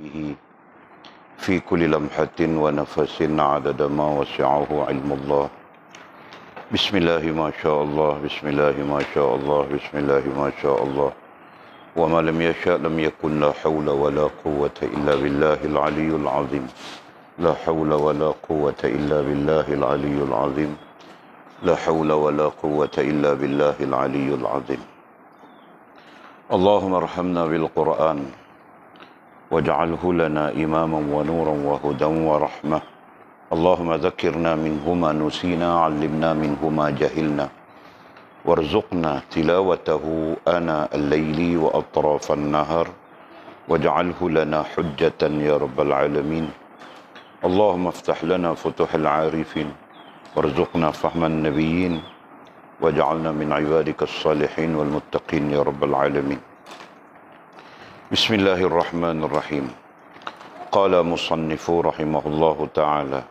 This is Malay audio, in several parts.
به في كل لمحة ونفس عدد ما وسعه علم الله. بسم الله ما شاء الله، بسم الله ما شاء الله، بسم الله ما شاء الله. وما لم يشاء لم يكن. لا حول ولا قوة إلا بالله العلي العظيم. لا حول ولا قوة إلا بالله العلي العظيم. لا حول ولا قوة إلا بالله العلي العظيم. اللهم ارحمنا بالقرآن واجعله لنا إماما ونورا وهدى ورحمة. اللهم ذكرنا منه ما نسينا، علمنا منه ما جهلنا، وارزقنا تلاوته آناء الليل وأطراف النهار، واجعله لنا حجة يا رب العالمين. اللهم افتح لنا فتوح العارفين، وارزقنا فهم النبيين، واجعلنا من عبادك الصالحين والمتقين يا رب العالمين. بسم الله الرحمن الرحيم. قال مصنف رحمه الله تعالى: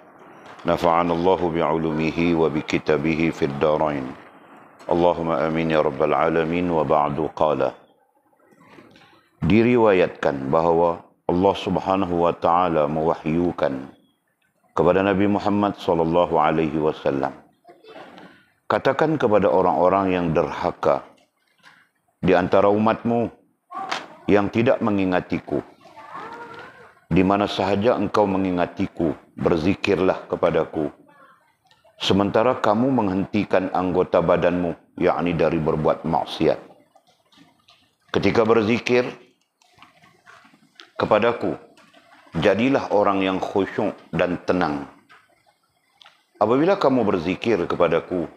نفعنا الله بعلومه وبكتابه في الدارين. Allahumma amin ya rabbal alamin. Wa ba'du qala. Diriwayatkan bahawa Allah Subhanahu wa taala mewahyukan kepada Nabi Muhammad sallallahu alaihi wasallam, katakan kepada orang-orang yang derhaka di antara umatmu yang tidak mengingatiku, di mana sahaja engkau mengingatiku, berzikirlah kepadaku, sementara kamu menghentikan anggota badanmu, yakni dari berbuat maksiat. Ketika berzikir kepadaku, jadilah orang yang khusyuk dan tenang. Apabila kamu berzikir kepadaku,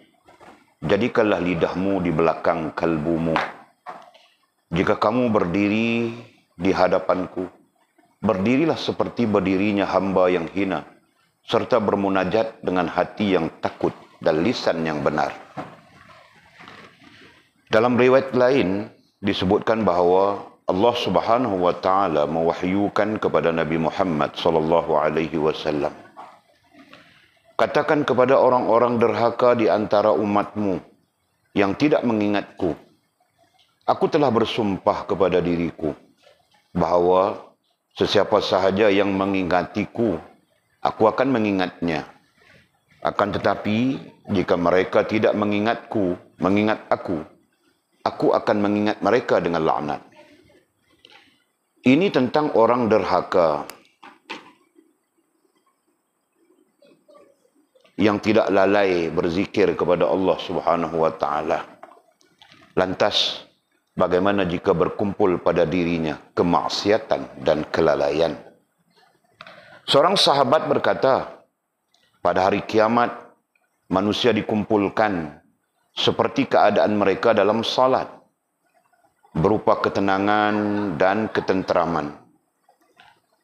jadikanlah lidahmu di belakang kalbumu. Jika kamu berdiri di hadapanku, berdirilah seperti berdirinya hamba yang hina, serta bermunajat dengan hati yang takut dan lisan yang benar. Dalam riwayat lain disebutkan bahawa Allah Subhanahu wa taala mewahyukan kepada Nabi Muhammad sallallahu alaihi wasallam, katakan kepada orang-orang derhaka di antara umatmu yang tidak mengingatku, aku telah bersumpah kepada diriku bahawa sesiapa sahaja yang mengingatiku, aku akan mengingatnya. Akan tetapi, jika mereka tidak mengingatku, mengingat aku akan mengingat mereka dengan laknat. Ini tentang orang derhaka yang tidak lalai berzikir kepada Allah Subhanahu wa taala. Lantas, bagaimana jika berkumpul pada dirinya kemaksiatan dan kelalaian? Seorang sahabat berkata, pada hari kiamat, manusia dikumpulkan seperti keadaan mereka dalam salat, berupa ketenangan dan ketenteraman,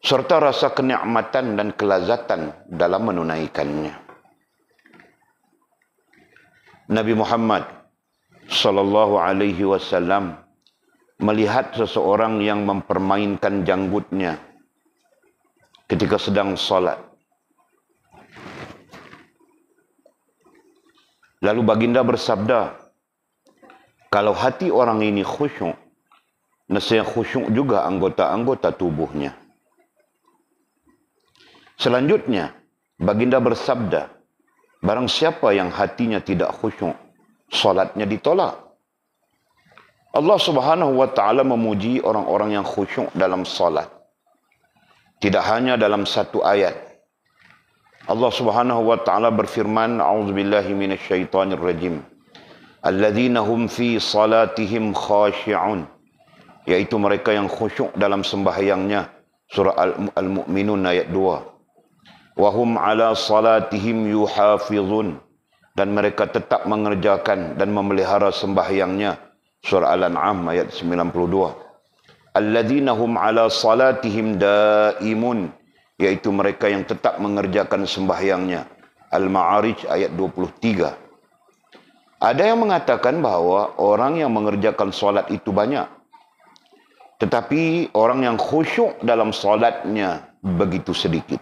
serta rasa kenikmatan dan kelazatan dalam menunaikannya. Nabi Muhammad sallallahu alaihi wasallam melihat seseorang yang mempermainkan janggutnya ketika sedang salat. Lalu baginda bersabda, kalau hati orang ini khusyuk, nescaya khusyuk juga anggota-anggota tubuhnya. Selanjutnya, baginda bersabda, barang siapa yang hatinya tidak khusyuk, salatnya ditolak. Allah Subhanahu wa taala memuji orang-orang yang khusyuk dalam salat. Tidak hanya dalam satu ayat. Allah Subhanahu wa taala berfirman, a'udzubillahi minasyaitonir rajim. Alladzina hum fi salatihim khashi'un, yaitu mereka yang khusyuk dalam sembahyangnya. Surah Al-Mu'minun ayat 2. Wa hum 'ala salatihim yuhafizun, dan mereka tetap mengerjakan dan memelihara sembahyangnya. Surah Al-An'am ayat 92. Alladzina hum 'ala salatihim daimun, yaitu mereka yang tetap mengerjakan sembahyangnya. Al-Ma'arij ayat 23. Ada yang mengatakan bahawa orang yang mengerjakan solat itu banyak, tetapi orang yang khusyuk dalam solatnya begitu sedikit.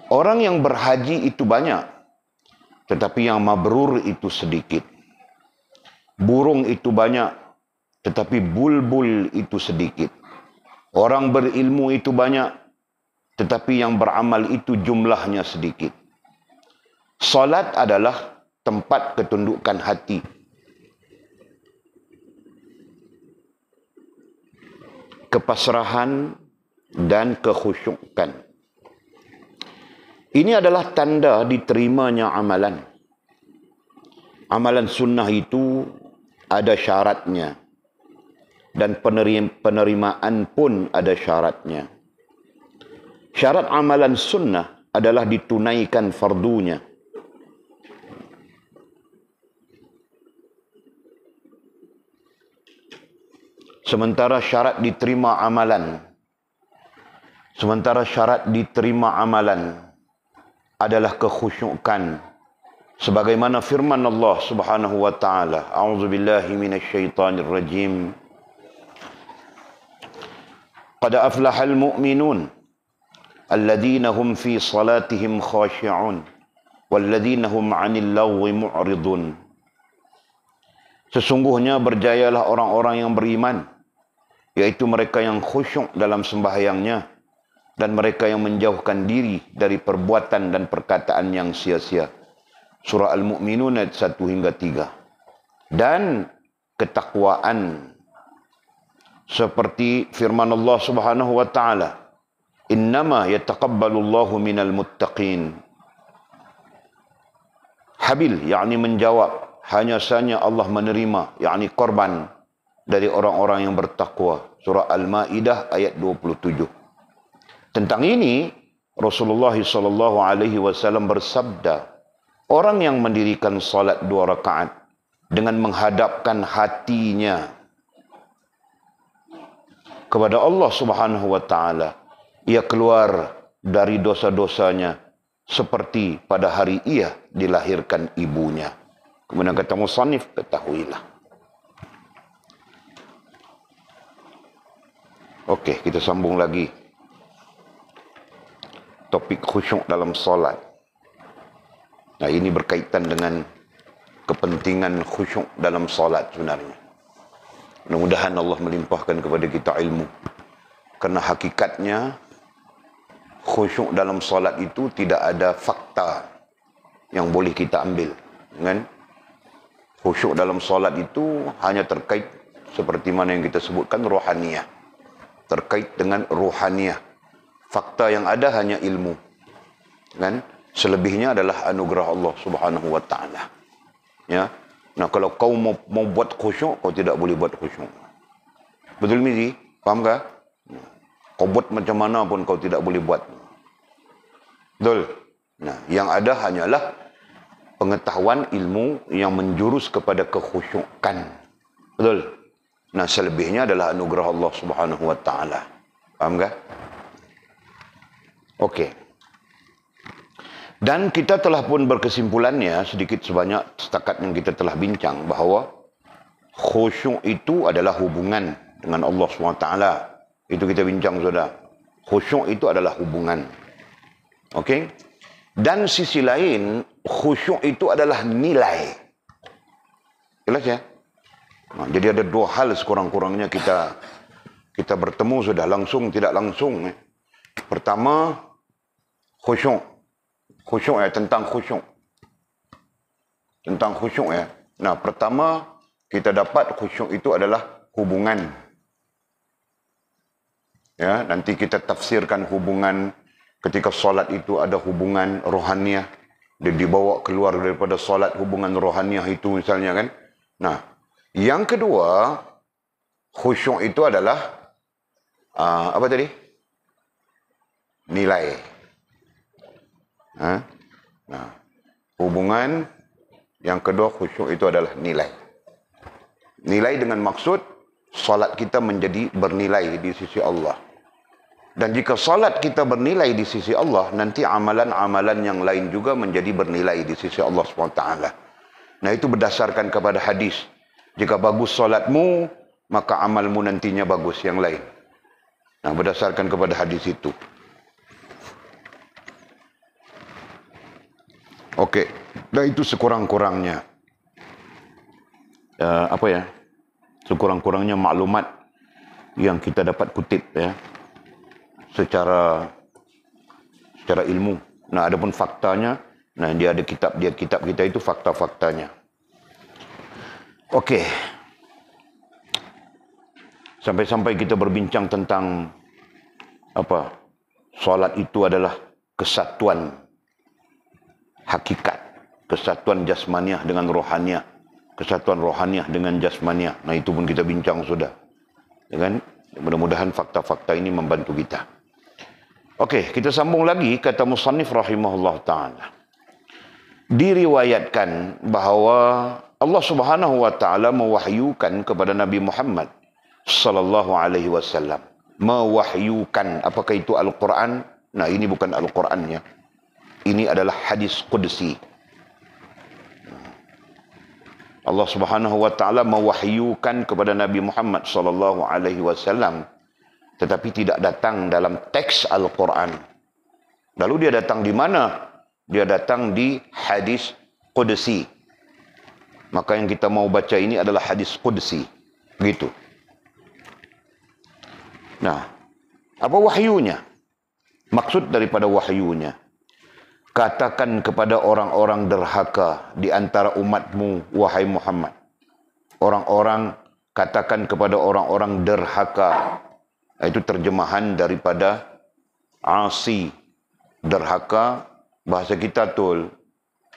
Orang yang berhaji itu banyak, tetapi yang mabrur itu sedikit. Burung itu banyak, tetapi bulbul itu sedikit. Orang berilmu itu banyak, tetapi yang beramal itu jumlahnya sedikit. Salat adalah tempat ketundukan hati. Kepasrahan dan kekhusyukan. Ini adalah tanda diterimanya amalan. Amalan sunnah itu ada syaratnya. Dan penerimaan pun ada syaratnya. Syarat amalan sunnah adalah ditunaikan fardunya. Sementara syarat diterima amalan adalah kekhusyukan. Sebagaimana firman Allah Subhanahu wa taala, a'udzubillahi minasyaitonir rajim. Qad aflahal mu'minun alladzina hum fi salatihim khashi'un walladzina hum 'anil lagwi mu'ridun. Sesungguhnya berjayalah orang-orang yang beriman, yaitu mereka yang khusyuk dalam sembahyangnya dan mereka yang menjauhkan diri dari perbuatan dan perkataan yang sia-sia. Surah Al-Mu'minun ayat 1 hingga 3. Dan ketakwaan seperti firman Allah Subhanahu wa taala, innama yataqabbalullahu minal muttaqin. Habil, yakni menjawab, hanya saja Allah menerima, yakni korban dari orang-orang yang bertakwa. Surah Al-Maidah ayat 27. Tentang ini Rasulullah SAW bersabda, orang yang mendirikan salat 2 rakaat dengan menghadapkan hatinya kepada Allah Subhanahu wa taala, ia keluar dari dosa-dosanya seperti pada hari ia dilahirkan ibunya. Kemudian kata musannif, ketahuilah. Okey, kita sambung lagi. Topik khusyuk dalam solat. Nah, ini berkaitan dengan kepentingan khusyuk dalam solat sebenarnya. Mudah-mudahan Allah melimpahkan kepada kita ilmu. Kerana hakikatnya, khusyuk dalam solat itu tidak ada fakta yang boleh kita ambil. Kan? Khusyuk dalam solat itu hanya terkait seperti mana yang kita sebutkan rohaniyah. Terkait dengan rohaniyah. Fakta yang ada hanya ilmu. Kan? Selebihnya adalah anugerah Allah Subhanahu wa taala. Ya. Nah, kalau kau mau buat khusyuk, kau tidak boleh buat khusyuk. Betul Mizi? Faham ke? Kau buat macam mana pun kau tidak boleh buat. Betul? Nah, yang ada hanyalah pengetahuan ilmu yang menjurus kepada kekhusyukan. Betul? Nah, selebihnya adalah anugerah Allah Subhanahu wa taala. Faham ke? Okey. Dan kita telah pun berkesimpulannya sedikit sebanyak setakat yang kita telah bincang bahawa khusyuk itu adalah hubungan dengan Allah SWT. Itu kita bincang sudah. Khusyuk itu adalah hubungan. Okey? Dan sisi lain, khusyuk itu adalah nilai. Jelas ya? Nah, jadi ada dua hal sekurang-kurangnya kita bertemu sudah, langsung tidak langsung. Pertama, khusyuk. Khusyuk ya, tentang khusyuk. Tentang khusyuk ya. Nah, pertama kita dapat khusyuk itu adalah hubungan. Ya, nanti kita tafsirkan hubungan ketika solat itu ada hubungan rohaniah. Dia dibawa keluar daripada solat hubungan rohaniah itu misalnya kan. Nah, yang kedua, khusyuk itu adalah apa tadi? Nilai. Nah, hubungan yang kedua khusyuk itu adalah nilai. Nilai dengan maksud solat kita menjadi bernilai di sisi Allah. Dan jika solat kita bernilai di sisi Allah, nanti amalan-amalan yang lain juga menjadi bernilai di sisi Allah SWT. Nah, itu berdasarkan kepada hadis. Jika bagus solatmu, maka amalmu nantinya bagus yang lain. Nah, berdasarkan kepada hadis itu. Okey, dan itu sekurang-kurangnya. Apa ya? sekurang-kurangnya maklumat yang kita dapat kutip ya, secara ilmu. Nah, adapun faktanya, nah dia ada kitab kita itu fakta-faktanya. Okey. Sampai-sampai kita berbincang tentang apa? Solat itu adalah kesatuan hakikat, kesatuan jasmaniah dengan rohaniah, kesatuan rohaniah dengan jasmaniah. Nah, itu pun kita bincang sudah. Ya kan? Mudah-mudahan fakta-fakta ini membantu kita. Okey, kita sambung lagi kata musannif rahimahullah taala. Diriwayatkan bahawa Allah Subhanahu wa taala mewahyukan kepada Nabi Muhammad sallallahu alaihi wasallam. Mewahyukan, apakah itu Al-Quran? Nah, ini bukan Al-Qurannya. Ini adalah hadis qudsi. Allah Subhanahu wa taala mewahyukan kepada Nabi Muhammad sallallahu alaihi wasallam, tetapi tidak datang dalam teks Al-Quran. Lalu dia datang di mana? Dia datang di hadis qudsi. Maka yang kita mau baca ini adalah hadis qudsi. Begitu. Nah, apa wahyunya? Maksud daripada wahyunya, katakan kepada orang-orang derhaka di antara umatmu, wahai Muhammad. Orang-orang, katakan kepada orang-orang derhaka. Itu terjemahan daripada asi. Derhaka, bahasa kita tul,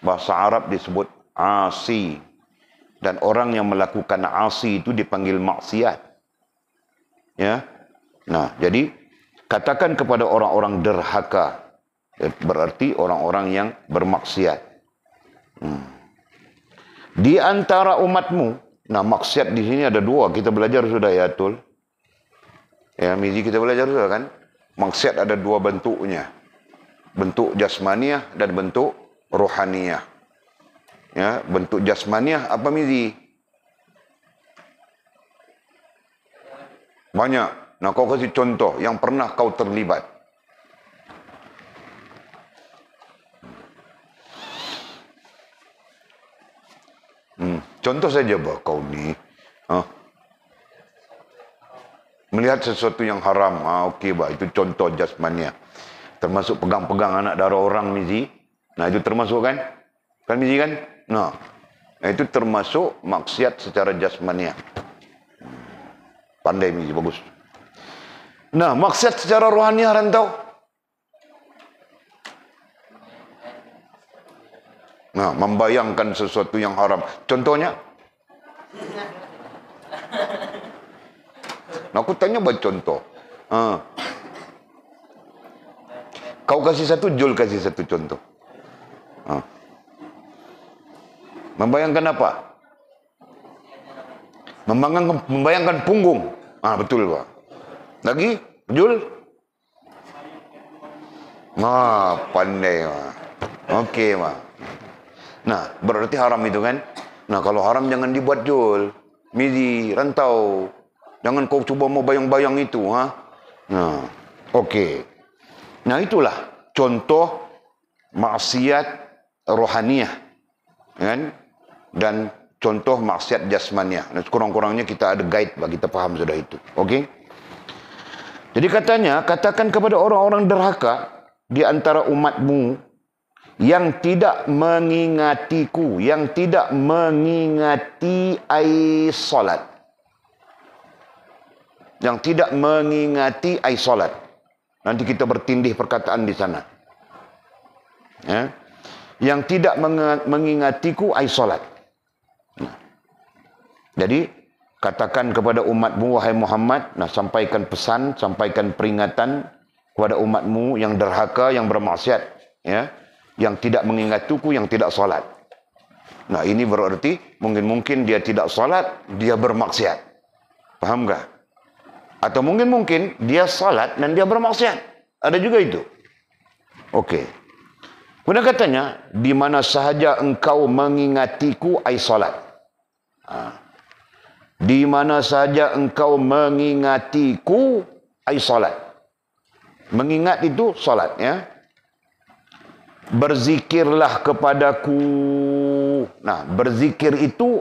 bahasa Arab disebut asi. Dan orang yang melakukan asi itu dipanggil maksiat. Ya. Nah, jadi katakan kepada orang-orang derhaka. Berarti orang-orang yang bermaksiat. Di antara umatmu. Nah, maksiat di sini ada dua. Kita belajar sudah ya, tul. Ya, Mizi, kita belajar sudah kan? Maksiat ada dua bentuknya. Bentuk jasmaniah dan bentuk rohaniah. Ya, bentuk jasmaniah apa, Mizi? Banyak. Nah, kau kasih contoh yang pernah kau terlibat. Contoh saja bah kau ni. Melihat sesuatu yang haram. Okey bah, itu contoh jasmaniah. Termasuk pegang-pegang anak darah orang, Mizi. Nah, itu termasuk kan? Kan, Mizi kan? Nah, itu termasuk maksiat secara jasmaniah. Pandai, Mizi, bagus. Nah, maksiat secara rohaniah rantau. Nah, membayangkan sesuatu yang haram. Contohnya? Nah, aku tanya buat contoh. Kau kasih satu, Jul kasih satu contoh. Membayangkan apa? Membayangkan punggung. Betul, Pak. Lagi, Jul? Pandai, Pak. Okey, Pak. Nah, berarti haram itu kan? Nah, kalau haram jangan dibuat, Jul. Mizi, rantau. Jangan kau cuba mau bayang-bayang itu, Nah, okey. Nah, itulah contoh maksiat rohaniah, kan? Dan contoh maksiat jasmaniah. Nah, kurang-kurangnya kita ada guide bagi kita faham sudah itu. Okey? Jadi katanya, katakan kepada orang-orang derhaka di antara umatmu yang tidak mengingatiku, yang tidak mengingati solat. Yang tidak mengingati solat. Nanti kita bertindih perkataan di sana. Ya. Yang tidak mengingatiku solat. Nah. Jadi, katakan kepada umatmu, wahai Muhammad, nah, sampaikan pesan, sampaikan peringatan kepada umatmu yang derhaka, yang bermaksiat, ya, yang tidak mengingatiku, yang tidak solat. Nah, ini berarti mungkin dia tidak solat, dia bermaksiat. Paham tak? Atau mungkin dia salat dan dia bermaksiat. Ada juga itu. Okey. Kemudian katanya, di mana sahaja engkau mengingatiku salat. Di mana sahaja engkau mengingatiku salat. Mengingat itu salat, ya. Berzikirlah kepadaku. Nah, berzikir itu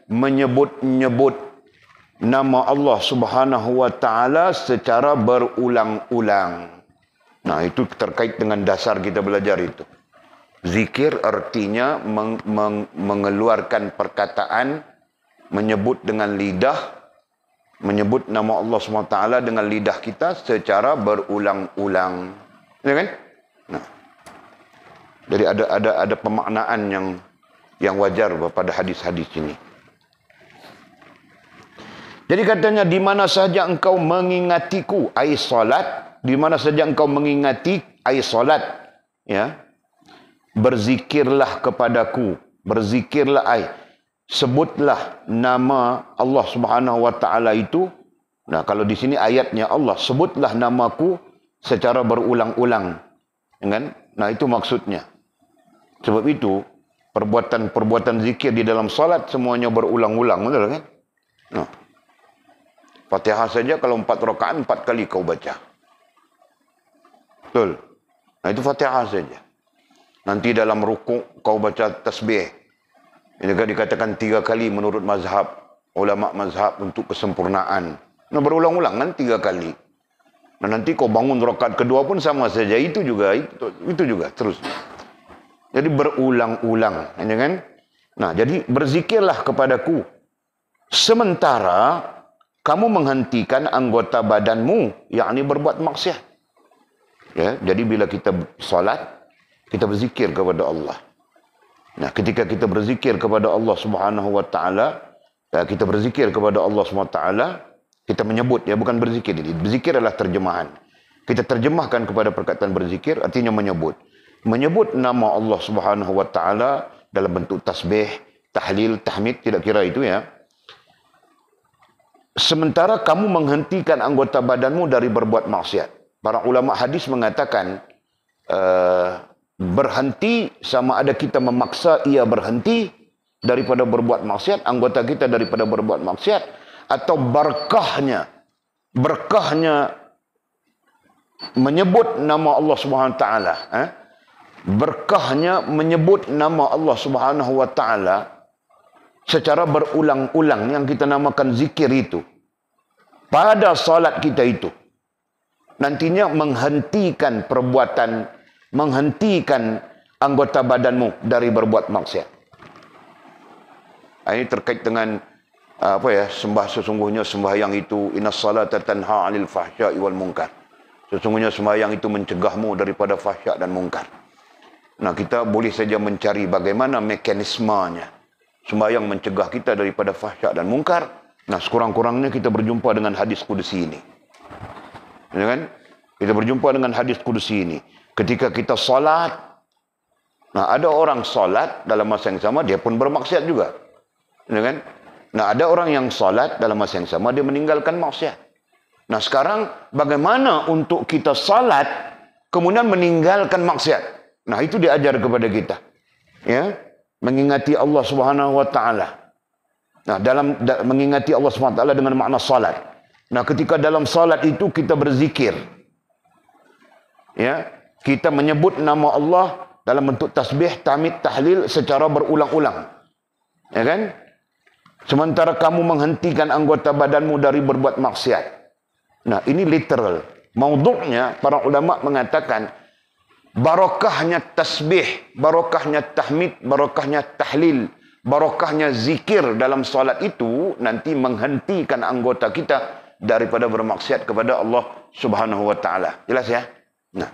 menyebut-nyebut nama Allah Subhanahu wa taala secara berulang-ulang. Nah, itu terkait dengan dasar kita belajar itu. Zikir artinya mengeluarkan perkataan, menyebut dengan lidah, menyebut nama Allah SWT dengan lidah kita secara berulang-ulang. Ya kan? Nah. Jadi ada pemaknaan yang wajar pada hadis-hadis ini. Jadi katanya, di mana saja engkau mengingatiku, ai salat, di mana saja engkau mengingati, ai salat, ya, berzikirlah kepadaku, berzikirlah, ai, sebutlah nama Allah Subhanahu wa taala itu. Nah, kalau di sini ayatnya Allah, sebutlah namaku secara berulang-ulang. Kan? Nah, itu maksudnya. Sebab itu perbuatan-perbuatan zikir di dalam salat semuanya berulang-ulang, betul kan? Nah. Fatihah saja kalau 4 rakaat 4 kali kau baca. Betul. Nah, itu Fatihah saja. Nanti dalam rukuk kau baca tasbih. Ini dikatakan 3 kali menurut mazhab, ulama mazhab untuk kesempurnaan. Nah, berulang-ulang kan 3 kali. Nah, nanti kau bangun rakaat kedua pun sama saja, itu juga terus. Jadi berulang-ulang, ini kan? Nah, jadi berzikirlah kepadaku sementara kamu menghentikan anggota badanmu, yakni berbuat maksiat. Ya, jadi bila kita salat, kita berzikir kepada Allah. Nah, ketika kita berzikir kepada Allah Subhanahu wa taala, kita berzikir kepada Allah Subhanahu wa taala, kita menyebut, ya, bukan berzikir ini. Berzikir adalah terjemahan. Kita terjemahkan kepada perkataan berzikir artinya menyebut. Menyebut nama Allah Subhanahu wa taala dalam bentuk tasbih, tahlil, tahmid, tidak kira itu, ya. Sementara kamu menghentikan anggota badanmu dari berbuat maksiat. Para ulama hadis mengatakan berhenti sama ada kita memaksa ia berhenti daripada berbuat maksiat, anggota kita daripada berbuat maksiat, atau berkahnya menyebut nama Allah Subhanahu wa taala, berkahnya menyebut nama Allah Subhanahu wa taala secara berulang-ulang yang kita namakan zikir itu pada salat kita itu nantinya menghentikan perbuatan, menghentikan anggota badanmu dari berbuat maksiat. Ini terkait dengan sesungguhnya sembahyang itu innas salata tanha 'anil fahsya'i wal munkar. Sesungguhnya sembahyang itu mencegahmu daripada fahsya' dan munkar. Nah, kita boleh saja mencari bagaimana mekanismenya sembahyang mencegah kita daripada fahsyak dan mungkar. Nah, sekurang-kurangnya kita berjumpa dengan hadis kudusi ini. Ya kan? Kita berjumpa dengan hadis kudusi ini. Ketika kita salat, nah, ada orang salat dalam masa yang sama dia pun bermaksiat juga. Ya kan? Nah, ada orang yang salat dalam masa yang sama dia meninggalkan maksiat. Nah, sekarang bagaimana untuk kita salat kemudian meninggalkan maksiat? Nah, itu diajar kepada kita. Ya, mengingati Allah Subhanahu wa taala. Nah, mengingati Allah Subhanahu wa taala dengan makna salat. Nah, ketika dalam salat itu kita berzikir. Ya, kita menyebut nama Allah dalam bentuk tasbih, tahmid, tahlil secara berulang-ulang. Ya kan? Sementara kamu menghentikan anggota badanmu dari berbuat maksiat. Nah, ini literal. Maudhu'nya para ulama mengatakan barokahnya tasbih, barokahnya tahmid, barokahnya tahlil, barokahnya zikir dalam salat itu nanti menghentikan anggota kita daripada bermaksiat kepada Allah Subhanahu wa taala. Jelas ya? Nah.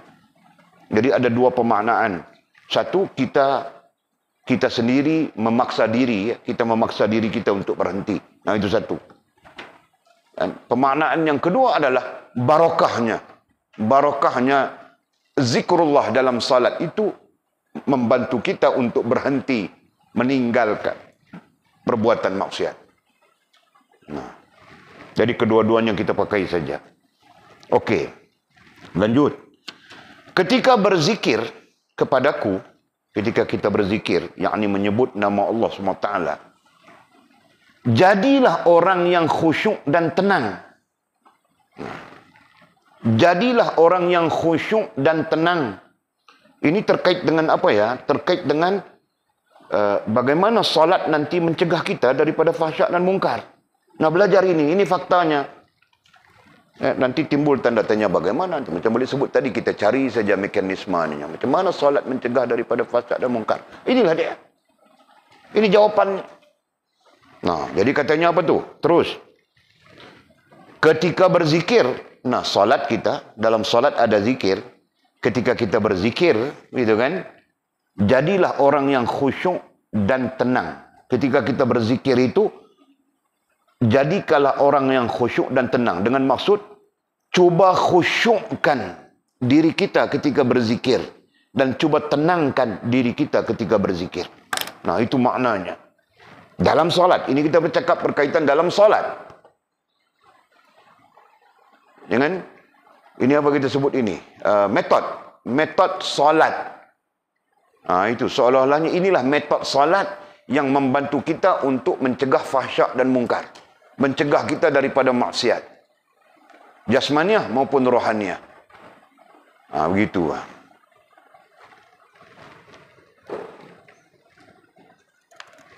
Jadi ada dua pemaknaan. Satu, kita sendiri memaksa diri, kita memaksa diri kita untuk berhenti. Nah, itu satu. Dan pemaknaan yang kedua adalah barokahnya zikrullah dalam salat itu membantu kita untuk berhenti meninggalkan perbuatan maksiat. Nah, jadi kedua-duanya kita pakai saja. Okey, lanjut. Ketika berzikir kepadaku, ketika kita berzikir, yakni menyebut nama Allah SWT, jadilah orang yang khusyuk dan tenang. Jadilah orang yang khusyuk dan tenang. Ini terkait dengan apa ya? Terkait dengan bagaimana salat nanti mencegah kita daripada fahsyak dan mungkar. Nah, belajar ini faktanya. Nanti timbul tanda tanya bagaimana. Macam boleh sebut tadi, kita cari saja mekanismenya. Macam mana solat mencegah daripada fasad dan mungkar. Inilah dia. Ini jawapannya. Nah, jadi katanya apa tu? Terus. Ketika berzikir. Nah, solat kita. Dalam solat ada zikir. Ketika kita berzikir. Gitu kan. Jadilah orang yang khusyuk dan tenang. Ketika kita berzikir itu. Jadikanlah orang yang khusyuk dan tenang. Dengan maksud, cuba khusyukkan diri kita ketika berzikir. Dan cuba tenangkan diri kita ketika berzikir. Nah, itu maknanya. Dalam solat. Ini kita bercakap berkaitan dalam solat. Jangan, ini apa kita sebut ini? Metod solat. Itu seolah-olahnya inilah metod solat yang membantu kita untuk mencegah fahsyak dan mungkar. Mencegah kita daripada maksiat. Jasmaniah maupun rohaniah. Begitu.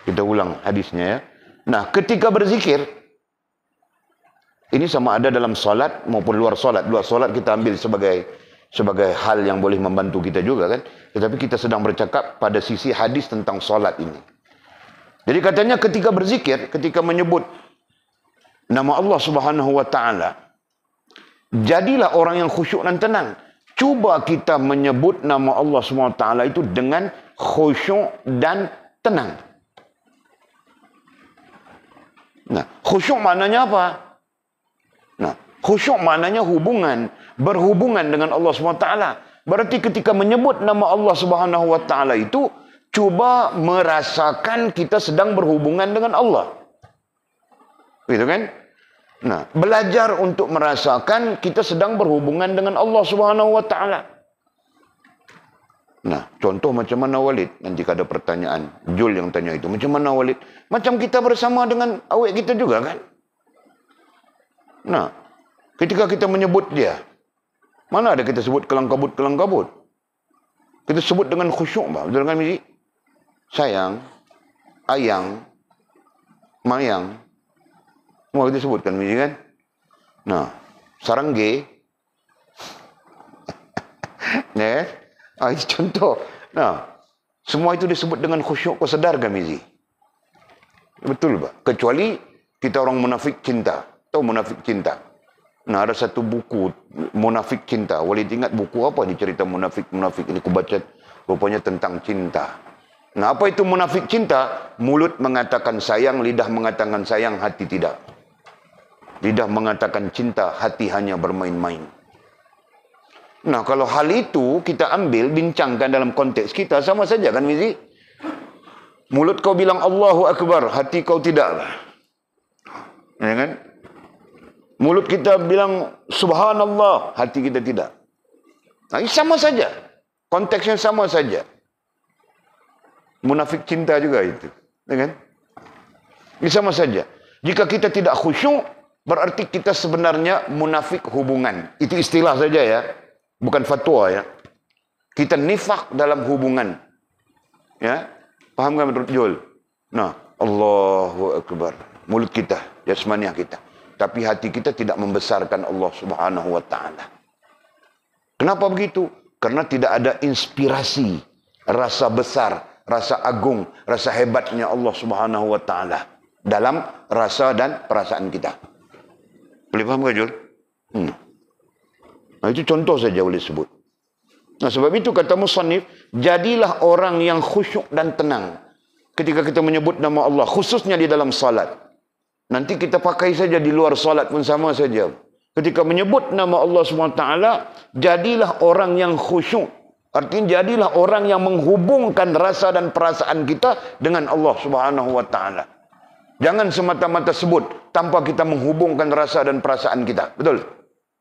Kita ulang hadisnya ya. Nah, ketika berzikir, ini sama ada dalam solat maupun luar solat. Luar solat kita ambil sebagai hal yang boleh membantu kita juga kan. Tetapi kita sedang bercakap pada sisi hadis tentang solat ini. Jadi katanya ketika berzikir, ketika menyebut nama Allah Subhanahu wa ta'ala, jadilah orang yang khusyuk dan tenang. Cuba kita menyebut nama Allah Subhanahu wa ta'ala itu dengan khusyuk dan tenang. Nah, khusyuk maknanya apa? Nah, khusyuk maknanya hubungan, berhubungan dengan Allah Subhanahu wa ta'ala. Berarti ketika menyebut nama Allah Subhanahu wa ta'ala itu, cuba merasakan kita sedang berhubungan dengan Allah. Gitu kan? Nah, belajar untuk merasakan kita sedang berhubungan dengan Allah Subhanahu wa ta'ala. Nah, contoh macam mana Walid? Nanti ada pertanyaan. Jul yang tanya itu. Macam mana Walid? Macam kita bersama dengan awak kita juga kan? Nah, ketika kita menyebut dia, mana ada kita sebut kelang-kabut. Kita sebut dengan khusyuk. Betul kan, Mizi? Sayang, ayang, mayang. Semua kita sebutkan, Mizi kan? Nah, sarangge. Ya, itu contoh. Nah, semua itu disebut dengan khusyuk. Kau sedar kan, Mizi? Betul, Pak. Kecuali kita orang munafik cinta. Tahu munafik cinta? Nah, ada satu buku, Munafik Cinta. Walid ingat buku apa ni cerita munafik-munafik ini? Aku baca rupanya tentang cinta. Nah, apa itu munafik cinta? Mulut mengatakan sayang, lidah mengatakan sayang, hati tidak. Lidah mengatakan cinta, hati hanya bermain-main. Nah, kalau hal itu kita ambil, bincangkan dalam konteks kita, sama saja kan, Mizi? Mulut kau bilang Allahu Akbar, hati kau tidak. Ya kan? Mulut kita bilang Subhanallah, hati kita tidak. Nah, ini sama saja. Konteksnya sama saja. Munafik cinta juga itu. Ya kan? Ini sama saja. Jika kita tidak khusyuk, berarti kita sebenarnya munafik hubungan. Itu istilah saja ya. Bukan fatwa ya. Kita nifak dalam hubungan. Ya. Paham kan menurut Jul? Nah, Allahu Akbar. Mulut kita, jasmaniah kita. Tapi hati kita tidak membesarkan Allah Subhanahu wa ta'ala. Kenapa begitu? Karena tidak ada inspirasi, rasa besar, rasa agung, rasa hebatnya Allah Subhanahu wa ta'ala dalam rasa dan perasaan kita. Boleh faham ke, Jul? Nah, itu contoh saja boleh sebut. Nah, sebab itu kata musannif, jadilah orang yang khusyuk dan tenang ketika kita menyebut nama Allah, khususnya di dalam salat. Nanti kita pakai saja di luar salat pun sama saja. Ketika menyebut nama Allah SWT, jadilah orang yang khusyuk. Artinya jadilah orang yang menghubungkan rasa dan perasaan kita dengan Allah SWT. Jangan semata-mata sebut tanpa kita menghubungkan rasa dan perasaan kita. Betul?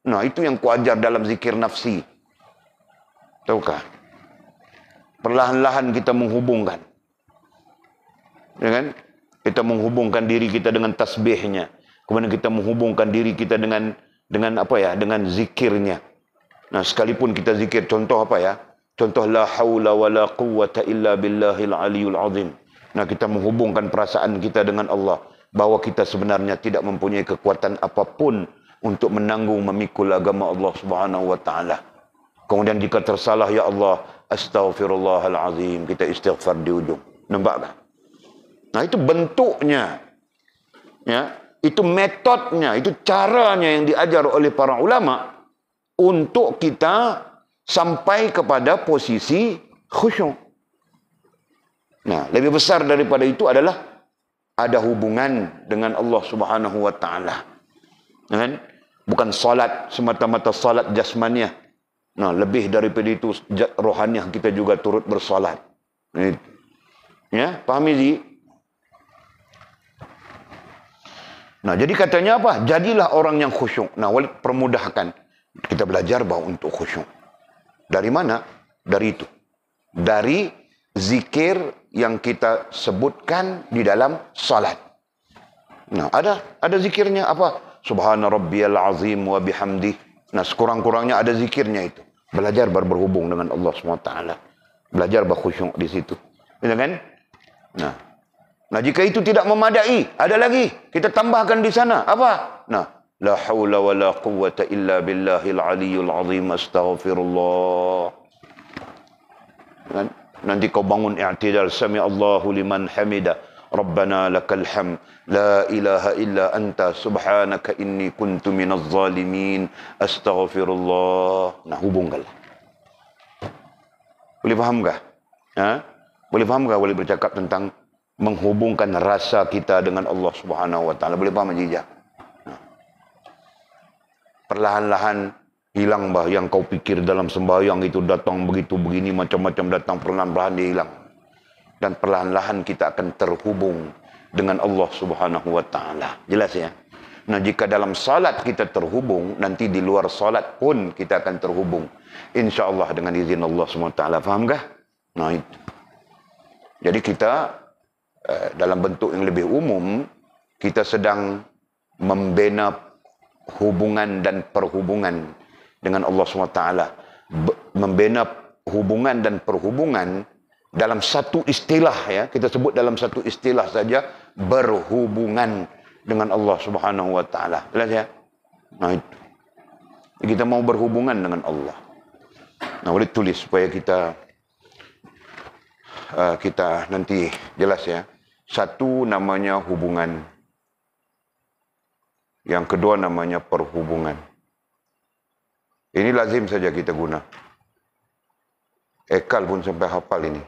Nah, itu yang kuajar dalam zikir nafsi. Tahukah? Perlahan-lahan kita menghubungkan. Ya kan? Kita menghubungkan diri kita dengan tasbihnya. Kemudian kita menghubungkan diri kita dengan apa ya? Dengan zikirnya. Nah, sekalipun kita zikir, contoh apa ya? Contoh la haula wala quwwata illa billahil aliyul azim. Nah, kita menghubungkan perasaan kita dengan Allah. bahawa kita sebenarnya tidak mempunyai kekuatan apapun untuk menanggung memikul agama Allah Subhanahu wa taala. Kemudian jika tersalah, ya Allah, astaghfirullahalazim, kita istighfar di ujung. Nampak tak? Nah, itu bentuknya. Ya, itu metodnya, itu caranya yang diajar oleh para ulama untuk kita sampai kepada posisi khusyuk. Nah, lebih besar daripada itu adalah ada hubungan dengan Allah Subhanahu wa taala. Kan? Bukan salat semata-mata salat jasmaniah. Nah, lebih daripada itu rohaniah kita juga turut bersalat. Ya, paham ini? Nah, jadi katanya apa? Jadilah orang yang khusyuk. Nah, Walid permudahkan. Kita belajar bahawa untuk khusyuk. Dari mana? Dari itu. Dari zikir yang kita sebutkan di dalam salat. Nah, ada zikirnya apa? Subhana rabbiyal azim wa bihamdih. Nah, sekurang-kurangnya ada zikirnya itu. Belajar berhubung dengan Allah SWT. Belajar berkhusyuk di situ. Betul kan? Nah, jika itu tidak memadai, ada lagi. Kita tambahkan di sana. Apa? Nah, la haula wa la quwwata illa billahil aliyyul azim, astaghfirullah. Kan? Nanti kau bangun i'tidal, sami Allahu liman hamida, Rabbana lakal hamd, la ilaha illa anta, subhanaka inni kuntu minaz zalimin, astaghfirullah. Nah, hubungkanlah. Boleh faham kah? Boleh faham kah? Boleh bercakap tentang menghubungkan rasa kita dengan Allah Subhanahu wa taala. Boleh faham jejak? Perlahan-lahan hilang bah yang kau pikir dalam sembahyang itu datang begitu begini macam-macam datang, perlahan-lahan dia hilang. Dan perlahan-lahan kita akan terhubung dengan Allah Subhanahu wa taala. Jelas ya? Nah, jika dalam salat kita terhubung, nanti di luar salat pun kita akan terhubung. Insya-Allah dengan izin Allah Subhanahu wa taala. Fahamkah? Nah, itu. Jadi kita dalam bentuk yang lebih umum, kita sedang membina hubungan dan perhubungan dengan Allah SWT. Membina hubungan dan perhubungan dalam satu istilah, ya, kita sebut dalam satu istilah saja, berhubungan dengan Allah Subhanahu wa taala. Jelas ya? Nah, itu. Kita mau berhubungan dengan Allah. Nah, boleh tulis supaya kita nanti jelas ya. Satu namanya hubungan. Yang kedua namanya perhubungan. Ini lazim saja kita guna. Ekal pun sampai hafal ini.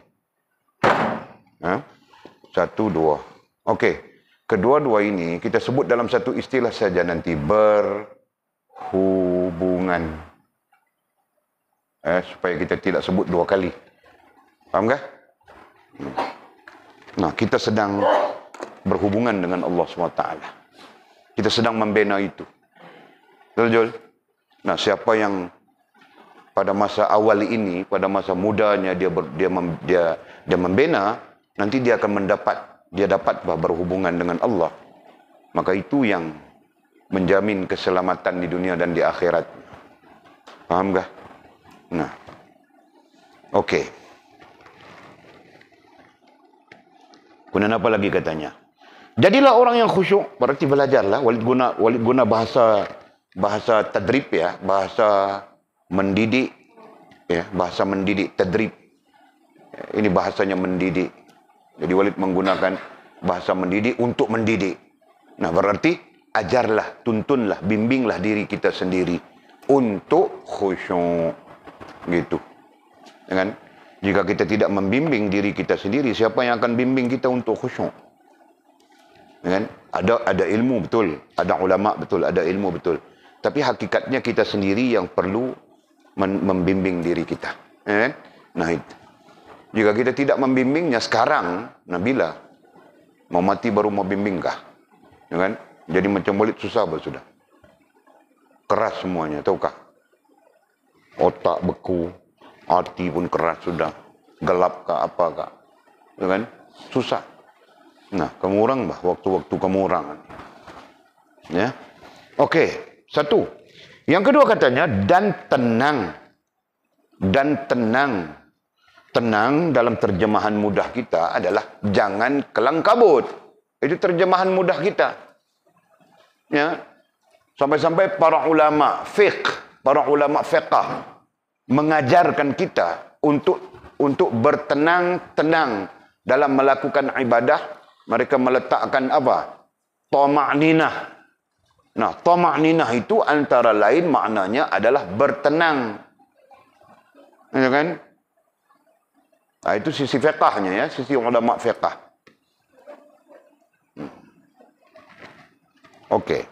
Satu, dua. Okey. Kedua-dua ini kita sebut dalam satu istilah saja nanti. Berhubungan. Supaya kita tidak sebut dua kali. Faham kah? Nah, kita sedang berhubungan dengan Allah SWT. Kita sedang membina itu. Betul? Nah, siapa yang pada masa awal ini, pada masa mudanya dia membina, nanti dia akan dapat berhubungan dengan Allah. Maka itu yang menjamin keselamatan di dunia dan di akhirat. Faham kah? Nah. Okey. Kemudian apa lagi katanya? Jadilah orang yang khusyuk. Berarti belajarlah. Walid guna bahasa tadrib ya, bahasa mendidik ya, bahasa mendidik, tadrib. Ini bahasanya mendidik. Jadi Walid menggunakan bahasa mendidik untuk mendidik. Nah, berarti ajarlah, tuntunlah, bimbinglah diri kita sendiri untuk khusyuk. Gitu. Kan? Jika kita tidak membimbing diri kita sendiri, siapa yang akan bimbing kita untuk khusyuk? Kan? Ada ilmu betul, ada ulama betul, ada ilmu betul. Tapi hakikatnya kita sendiri yang perlu membimbing diri kita. Kan? Nah, itu. Jika kita tidak membimbingnya sekarang, Nabila mau mati baru mau bimbingkah? Kan? Jadi macam Walid susah sudah. Keras semuanya, tahukah? Otak beku, hati pun keras sudah, gelap kah apa kah, kan? Susah. Nah, kamu orang bah, waktu-waktu kamu orang. Ya, okey. Satu. Yang kedua katanya dan tenang. Tenang dalam terjemahan mudah kita adalah jangan kelang kabut. Itu terjemahan mudah kita. Ya. Sampai-sampai para ulama fiqh, para ulama fiqh mengajarkan kita untuk bertenang-tenang dalam melakukan ibadah. Mereka meletakkan apa? Tama'ninah. Nah, tama'ninah itu antara lain maknanya adalah bertenang. Ya kan? Nah, itu sisi fiqahnya ya, sisi ulama fiqah. Okey.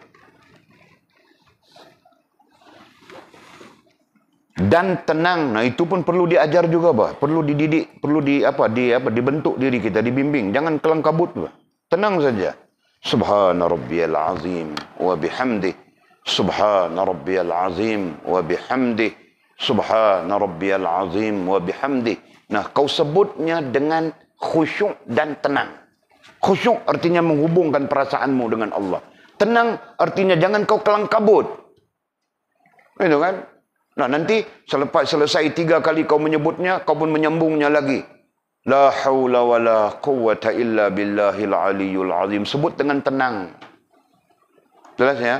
Dan tenang, nah itu pun perlu diajar juga, bah. Perlu dididik, perlu dibentuk diri kita, dibimbing. Jangan kelang kabut, bah. Tenang saja. Subhana rabbiyal azim wa bihamdih. Subhana rabbiyal azim wa bihamdih. Subhana rabbiyal azim wa bihamdih. Nah, kau sebutnya dengan khusyuk dan tenang. Khusyuk artinya menghubungkan perasaanmu dengan Allah. Tenang artinya jangan kau kelang kabut. Itu kan? Nah, nanti selepas selesai 3 kali kau menyebutnya, kau pun menyambungnya lagi. La haula wa la quwwata illa billahil aliyyul azim. Sebut dengan tenang. Jelas ya?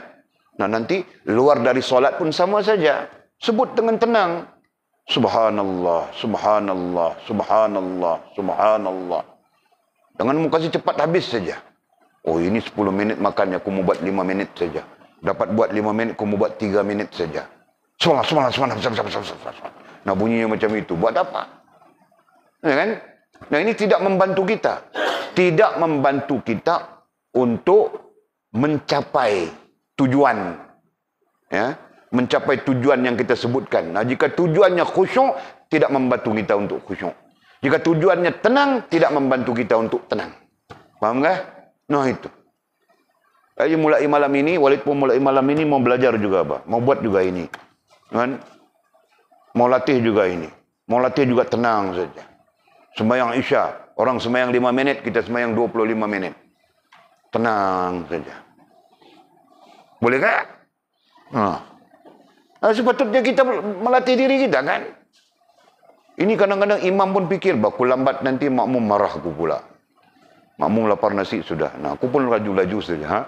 Nah, nanti luar dari solat pun sama saja. Sebut dengan tenang. Subhanallah, subhanallah, subhanallah, subhanallah. Jangan mu kasih cepat habis saja. Oh, ini 10 minit makannya, aku mau buat 5 minit saja. Dapat buat 5 minit, aku mau buat 3 minit saja. Subhanallah. Nah, bunyinya macam itu. Buat apa? Ya kan? Nah, ini tidak membantu kita. Tidak membantu kita untuk mencapai tujuan. Ya, mencapai tujuan yang kita sebutkan. Nah, jika tujuannya khusyuk, tidak membantu kita untuk khusyuk. Jika tujuannya tenang, tidak membantu kita untuk tenang. Faham tak? Nah, itu. Jadi mulai malam ini, Walid pun mulai malam ini mau belajar juga, Abah. Mau buat juga ini. Kan? Mau latih juga ini. Mau latih juga tenang saja. Sembahyang Isya. Orang sembahyang 5 menit, kita sembahyang 25 menit. Tenang saja. Boleh tak? Nah, sepatutnya kita melatih diri kita kan. Ini kadang-kadang imam pun fikir, aku lambat nanti makmum marah aku pula. Makmum lapar nasi sudah. Nah, aku pun laju-laju saja. Ha?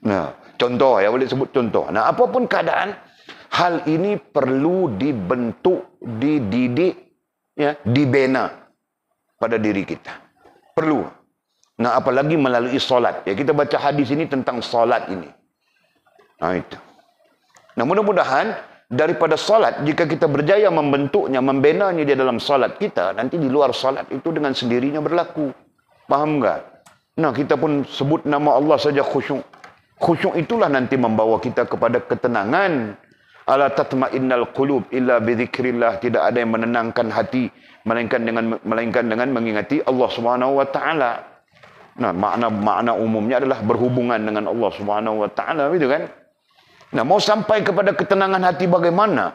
Nah, contoh ya, boleh sebut contoh. Nah, apapun keadaan, hal ini perlu dibentuk, dididik, ya, dibina pada diri kita. Perlu. Nah, apalagi melalui solat. Ya, kita baca hadis ini tentang solat ini. Nah, itu. Nah, mudah-mudahan daripada solat, jika kita berjaya membentuknya, membinanya di dalam solat kita, nanti di luar solat itu dengan sendirinya berlaku. Faham enggak? Nah, kita pun sebut nama Allah saja khusyuk. Khusyuk itulah nanti membawa kita kepada ketenangan. Ala tatma'innal qulub illa bidzikrillah. Tidak ada yang menenangkan hati melainkan dengan mengingati Allah Subhanahu wa taala. Nah, makna umumnya adalah berhubungan dengan Allah Subhanahu wa taala, gitu kan? Nah, mau sampai kepada ketenangan hati bagaimana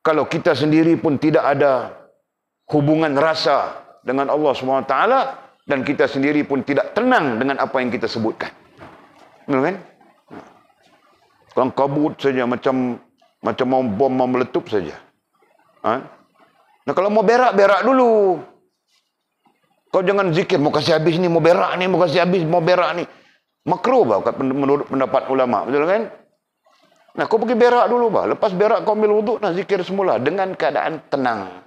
kalau kita sendiri pun tidak ada hubungan rasa dengan Allah Subhanahu wa taala dan kita sendiri pun tidak tenang dengan apa yang kita sebutkan. Betul kan? Kalau kabut saja macam mau bom mau meletup saja. Ha? Nah, kalau mau berak dulu. Kau jangan zikir mau kasih habis ni, mau berak ni, mau kasih habis, mau berak ni. Makruh bah menurut pendapat ulama, betul kan? Nah, kau pergi berak dulu bah. Lepas berak kau ambil wuduk, nah zikir semula dengan keadaan tenang.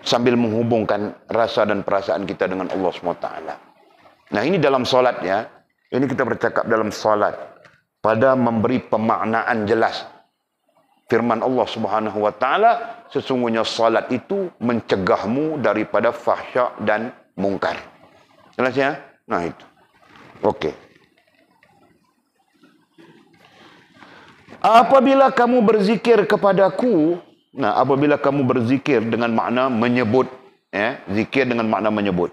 Sambil menghubungkan rasa dan perasaan kita dengan Allah SWT. Nah, ini dalam solat ya. Ini kita bercakap dalam solat. Pada memberi pemaknaan jelas. Firman Allah Subhanahu wa taala, sesungguhnya salat itu mencegahmu daripada fahsya dan mungkar. Jelas ya? Nah, itu. Okey. Apabila kamu berzikir kepadaku, nah, apabila kamu berzikir dengan makna menyebut, ya, zikir dengan makna menyebut.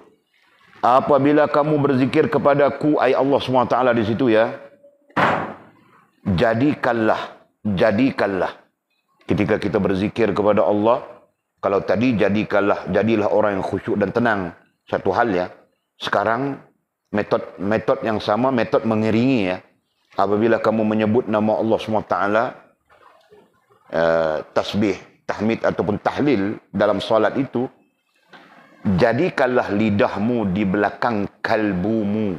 Apabila kamu berzikir kepadaku, ay Allah SWT di situ ya. Jadikanlah. Ketika kita berzikir kepada Allah, kalau tadi jadilah orang yang khusyuk dan tenang. Satu hal ya. Sekarang metode yang sama, metode mengiringi ya. Apabila kamu menyebut nama Allah SWT, tasbih, tahmid ataupun tahlil dalam solat itu, jadikanlah lidahmu di belakang kalbumu.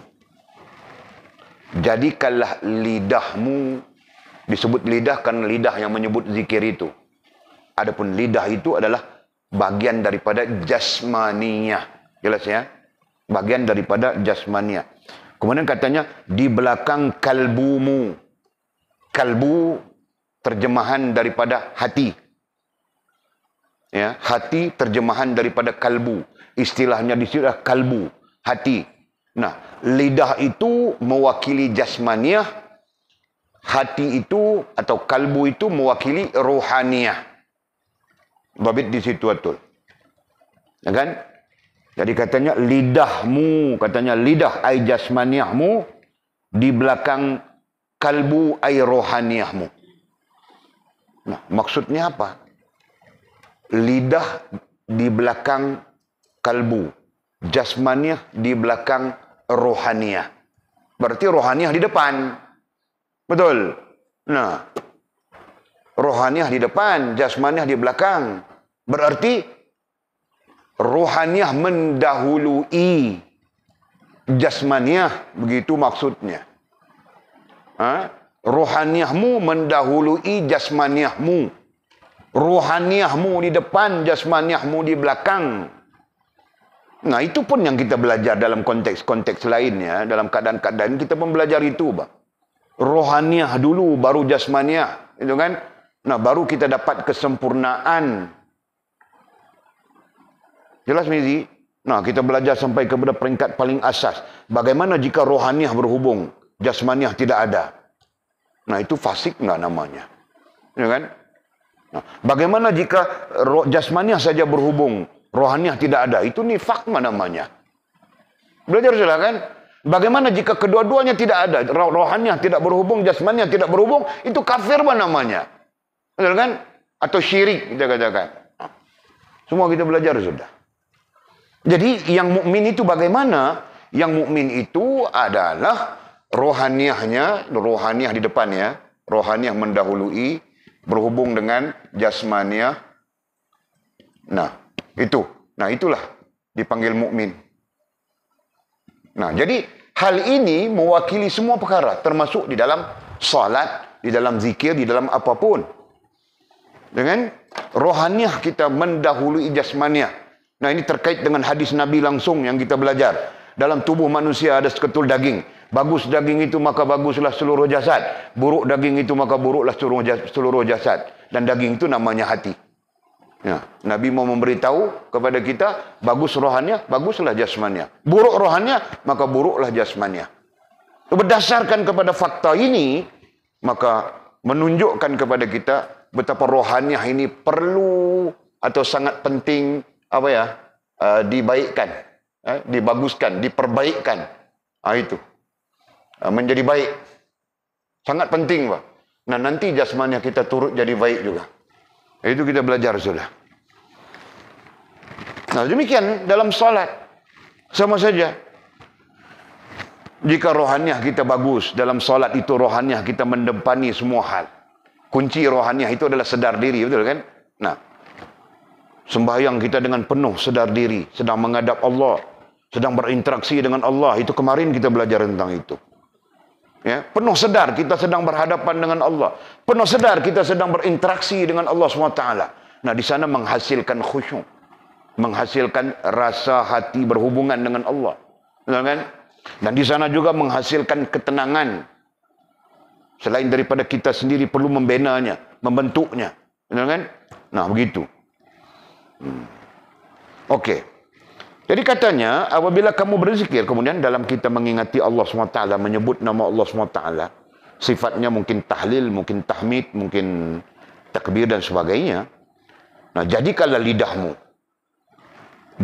Jadikanlah lidahmu, disebut lidah karena lidah yang menyebut zikir itu. Adapun lidah itu adalah bagian daripada jasmaniyah. Jelas ya? Bagian daripada jasmaniyah. Kemudian katanya di belakang kalbumu. Kalbu terjemahan daripada hati. Ya, hati terjemahan daripada kalbu. Istilahnya di sini adalah kalbu, hati. Nah, lidah itu mewakili jasmaniyah, hati itu atau kalbu itu mewakili rohaniyah. Babit di situ betul. Ya kan? Jadi katanya lidahmu, katanya lidah ai jasmaniyahmu, di belakang kalbu ai rohaniyahmu. Nah, maksudnya apa? Lidah di belakang kalbu, jasmaniyah di belakang rohaniyah. Berarti rohaniyah di depan. Betul. Nah, rohaniyah di depan, jasmaniyah di belakang. Berarti rohaniyah mendahului jasmaniyah, begitu maksudnya. Rohaniyahmu mendahului jasmaniyahmu. Rohaniyahmu di depan, jasmaniyahmu di belakang. Nah, itu pun yang kita belajar dalam konteks-konteks lainnya. Dalam keadaan-keadaan kita pun belajar itu, Bang. Rohaniyah dulu, baru jasmaniyah. Itu kan? Nah, baru kita dapat kesempurnaan. Jelas, Mizi? Nah, kita belajar sampai kepada peringkat paling asas. Bagaimana jika rohaniyah berhubung, jasmaniyah tidak ada? Nah, itu fasik enggak namanya? Ya kan? Nah, bagaimana jika jasmaniyah saja berhubung, rohaniyah tidak ada? Itu nifak namanya. Belajar sudah kan? Bagaimana jika kedua-duanya tidak ada? Rohaniyah tidak berhubung, jasmaniyah tidak berhubung, itu kafir namanya. Betul kan? Atau syirik kita katakan. Semua kita belajar sudah. Jadi yang mukmin itu bagaimana? Yang mukmin itu adalah rohaniyahnya, rohaniyah di depannya, rohaniyah mendahului, berhubung dengan jasmaniyah. Nah, itu. Nah, itulah dipanggil mukmin. Nah, jadi hal ini mewakili semua perkara, termasuk di dalam salat, di dalam zikir, di dalam apapun. Dengan rohaniyah kita mendahului jasmaniyah. Nah, ini terkait dengan hadis Nabi langsung yang kita belajar. Dalam tubuh manusia ada seketul daging. Bagus daging itu maka baguslah seluruh jasad. Buruk daging itu maka buruklah seluruh jasad. Dan daging itu namanya hati. Ya, Nabi mau memberitahu kepada kita, bagus rohannya, baguslah jasmannya. Buruk rohannya, maka buruklah jasmannya. Berdasarkan kepada fakta ini, maka menunjukkan kepada kita betapa rohannya ini perlu atau sangat penting dibaikkan, dibaguskan, diperbaikkan. Itu menjadi baik. Sangat penting, Pak. Nah, nanti jasmannya kita turut jadi baik juga. Itu kita belajar sudah. Nah, demikian dalam salat. Sama saja. Jika rohaniah kita bagus, dalam salat itu rohaniah kita mendepani semua hal. Kunci rohaniah itu adalah sedar diri, betul kan? Nah, sembahyang kita dengan penuh sedar diri, sedang menghadap Allah, sedang berinteraksi dengan Allah. Itu kemarin kita belajar tentang itu. Ya, penuh sedar kita sedang berhadapan dengan Allah. Penuh sedar kita sedang berinteraksi dengan Allah SWT. Nah, di sana menghasilkan khusyuk, menghasilkan rasa hati berhubungan dengan Allah. Betul kan? Dan di sana juga menghasilkan ketenangan. Selain daripada kita sendiri perlu membenanya, membentuknya. Betul kan? Nah, begitu. Okey. Jadi katanya, apabila kamu berzikir, kemudian dalam kita mengingati Allah SWT, menyebut nama Allah SWT, sifatnya mungkin tahlil, mungkin tahmid, mungkin takbir dan sebagainya. Nah, jadikanlah lidahmu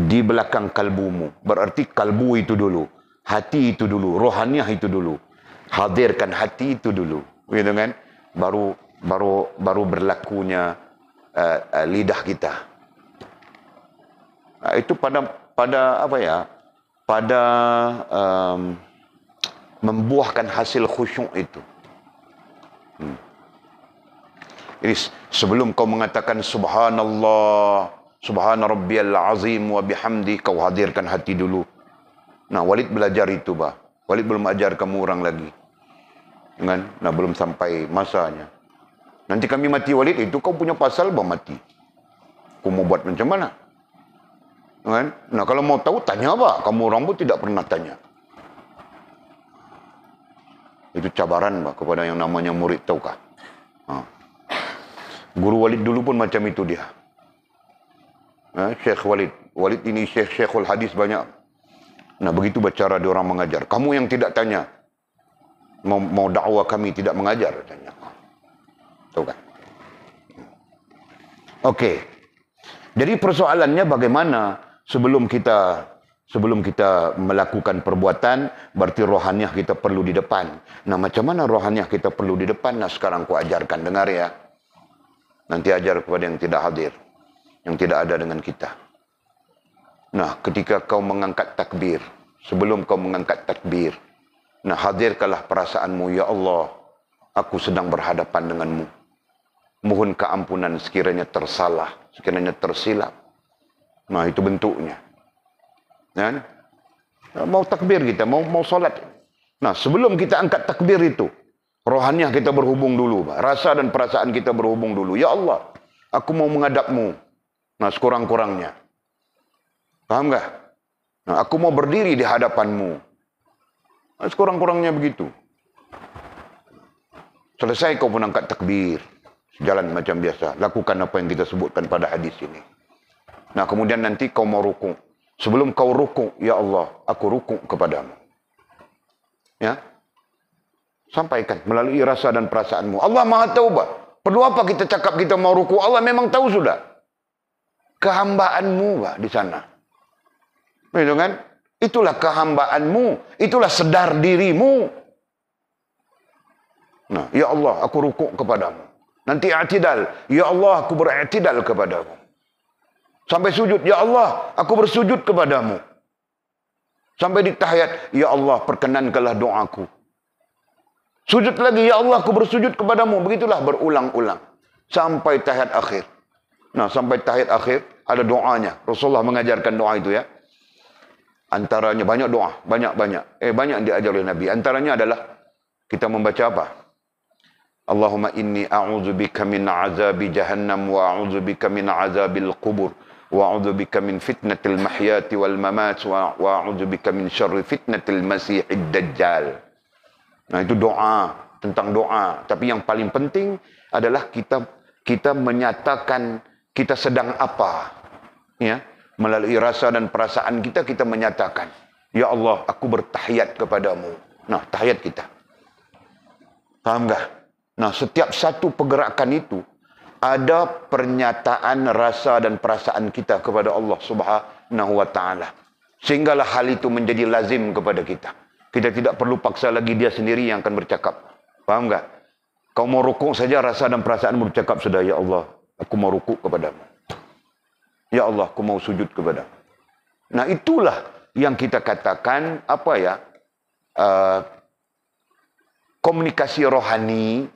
di belakang kalbumu. Berarti kalbu itu dulu, hati itu dulu, rohaniah itu dulu. Hadirkan hati itu dulu. Gitu kan? Baru berlakunya lidah kita. Itu pada membuahkan hasil khusyuk itu. Jadi sebelum kau mengatakan subhanallah, Subhana rabbiyal azim wa bihamdi, kau hadirkan hati dulu. Nah, Walid belajar itu, bah. Walid belum ajar kamu orang lagi. Kan? Nah, belum sampai masanya. Nanti kami mati, Walid, itu kau punya pasal, bah, mati. Kau mau buat macam mana? Kan? Nah, kalau mau tahu, tanya, bah. Kamu orang pun tidak pernah tanya. Itu cabaran, bah, kepada yang namanya murid, tahukah? Guru Walid dulu pun macam itu dia. Syekh Walid. Walid ini Syekhul Hadis banyak. Nah, begitu bercara dia orang mengajar. Kamu yang tidak tanya. Mau dakwah kami tidak mengajar. Tanya. Tahu kan? Okey. Jadi persoalannya bagaimana sebelum kita melakukan perbuatan, berarti rohaniah kita perlu di depan. Nah, macam mana rohaniah kita perlu di depan? Nah, sekarang ku ajarkan. Dengar ya. Nanti ajar kepada yang tidak hadir. Yang tidak ada dengan kita. Nah, ketika kau mengangkat takbir, sebelum kau mengangkat takbir, nah, hadirkanlah perasaanmu, ya Allah, aku sedang berhadapan denganmu. Mohon keampunan sekiranya tersalah, sekiranya tersilap. Nah, itu bentuknya. Kan? Mau takbir kita, mau solat. Nah, sebelum kita angkat takbir itu, rohaniah kita berhubung dulu. Rasa dan perasaan kita berhubung dulu. Ya Allah, aku mau menghadapmu. Nah, sekurang-kurangnya. Paham tak? Nah, aku mau berdiri di hadapanmu. Nah, sekurang-kurangnya begitu. Selesai kau pun angkat takbir. Jalan macam biasa. Lakukan apa yang kita sebutkan pada hadis ini. Nah, kemudian nanti kau mau rukuk. Sebelum kau rukuk, ya Allah, aku rukuk kepadamu. Ya? Sampaikan melalui rasa dan perasaanmu. Allah Maha tahu, bah. Perlu apa kita cakap kita mau rukuk? Allah memang tahu sudah. Kehambaanmu, bah, di sana. Betul kan? Itulah kehambaanmu. Itulah sedar dirimu. Nah, ya Allah, aku rukuk kepadamu. Nanti i'tidal. Ya Allah, aku ber'i'tidal kepadamu. Sampai sujud. Ya Allah, aku bersujud kepadamu. Sampai di tahiyat. Ya Allah, perkenankanlah doaku. Sujud lagi. Ya Allah, aku bersujud kepadamu. Begitulah berulang-ulang. Sampai tahiyat akhir. Nah, sampai tahiyat akhir, ada doanya. Rasulullah mengajarkan doa itu ya. Antaranya banyak doa. Banyak yang diajar oleh Nabi. Antaranya adalah kita membaca apa? Allahumma inni a'udzubika min azabi jahannam wa a'udzubika min azabil qubur wa a'udzubika min fitnatil mahyati wal mamat wa a'udzubika min syarri fitnatil masihid dajjal. Nah, itu doa, tentang doa. Tapi yang paling penting adalah kita menyatakan kita sedang apa. Ya, melalui rasa dan perasaan kita menyatakan, ya Allah, aku bertahiyat kepadamu. Nah, tahiyat kita. Paham tak? Nah, setiap satu pergerakan itu ada pernyataan rasa dan perasaan kita kepada Allah Subhanahu wa taala. Sehinggalah hal itu menjadi lazim kepada kita. Kita tidak perlu paksa lagi dia sendiri yang akan bercakap. Paham tak? Kau mau rukuk saja rasa dan perasaanmu bercakap sudah, ya Allah, aku mau rukuk kepadamu. Ya Allah, aku mau sujud kepadamu. Nah, itulah yang kita katakan apa ya? Komunikasi rohani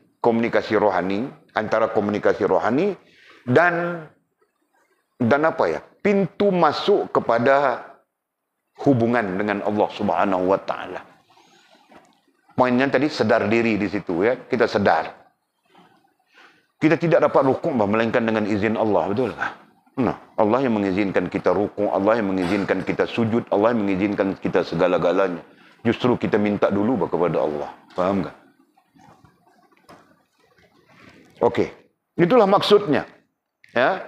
antara komunikasi rohani dan apa ya? Pintu masuk kepada hubungan dengan Allah Subhanahu wa taala. Poinnya tadi sedar diri di situ ya. Kita sedar. Kita tidak dapat rukuk melainkan dengan izin Allah, betul tak? Nah, Allah yang mengizinkan kita rukuk, Allah yang mengizinkan kita sujud, Allah yang mengizinkan kita segala-galanya. Justru kita minta dulu kepada Allah. Paham tak? Okey, itulah maksudnya. Ya.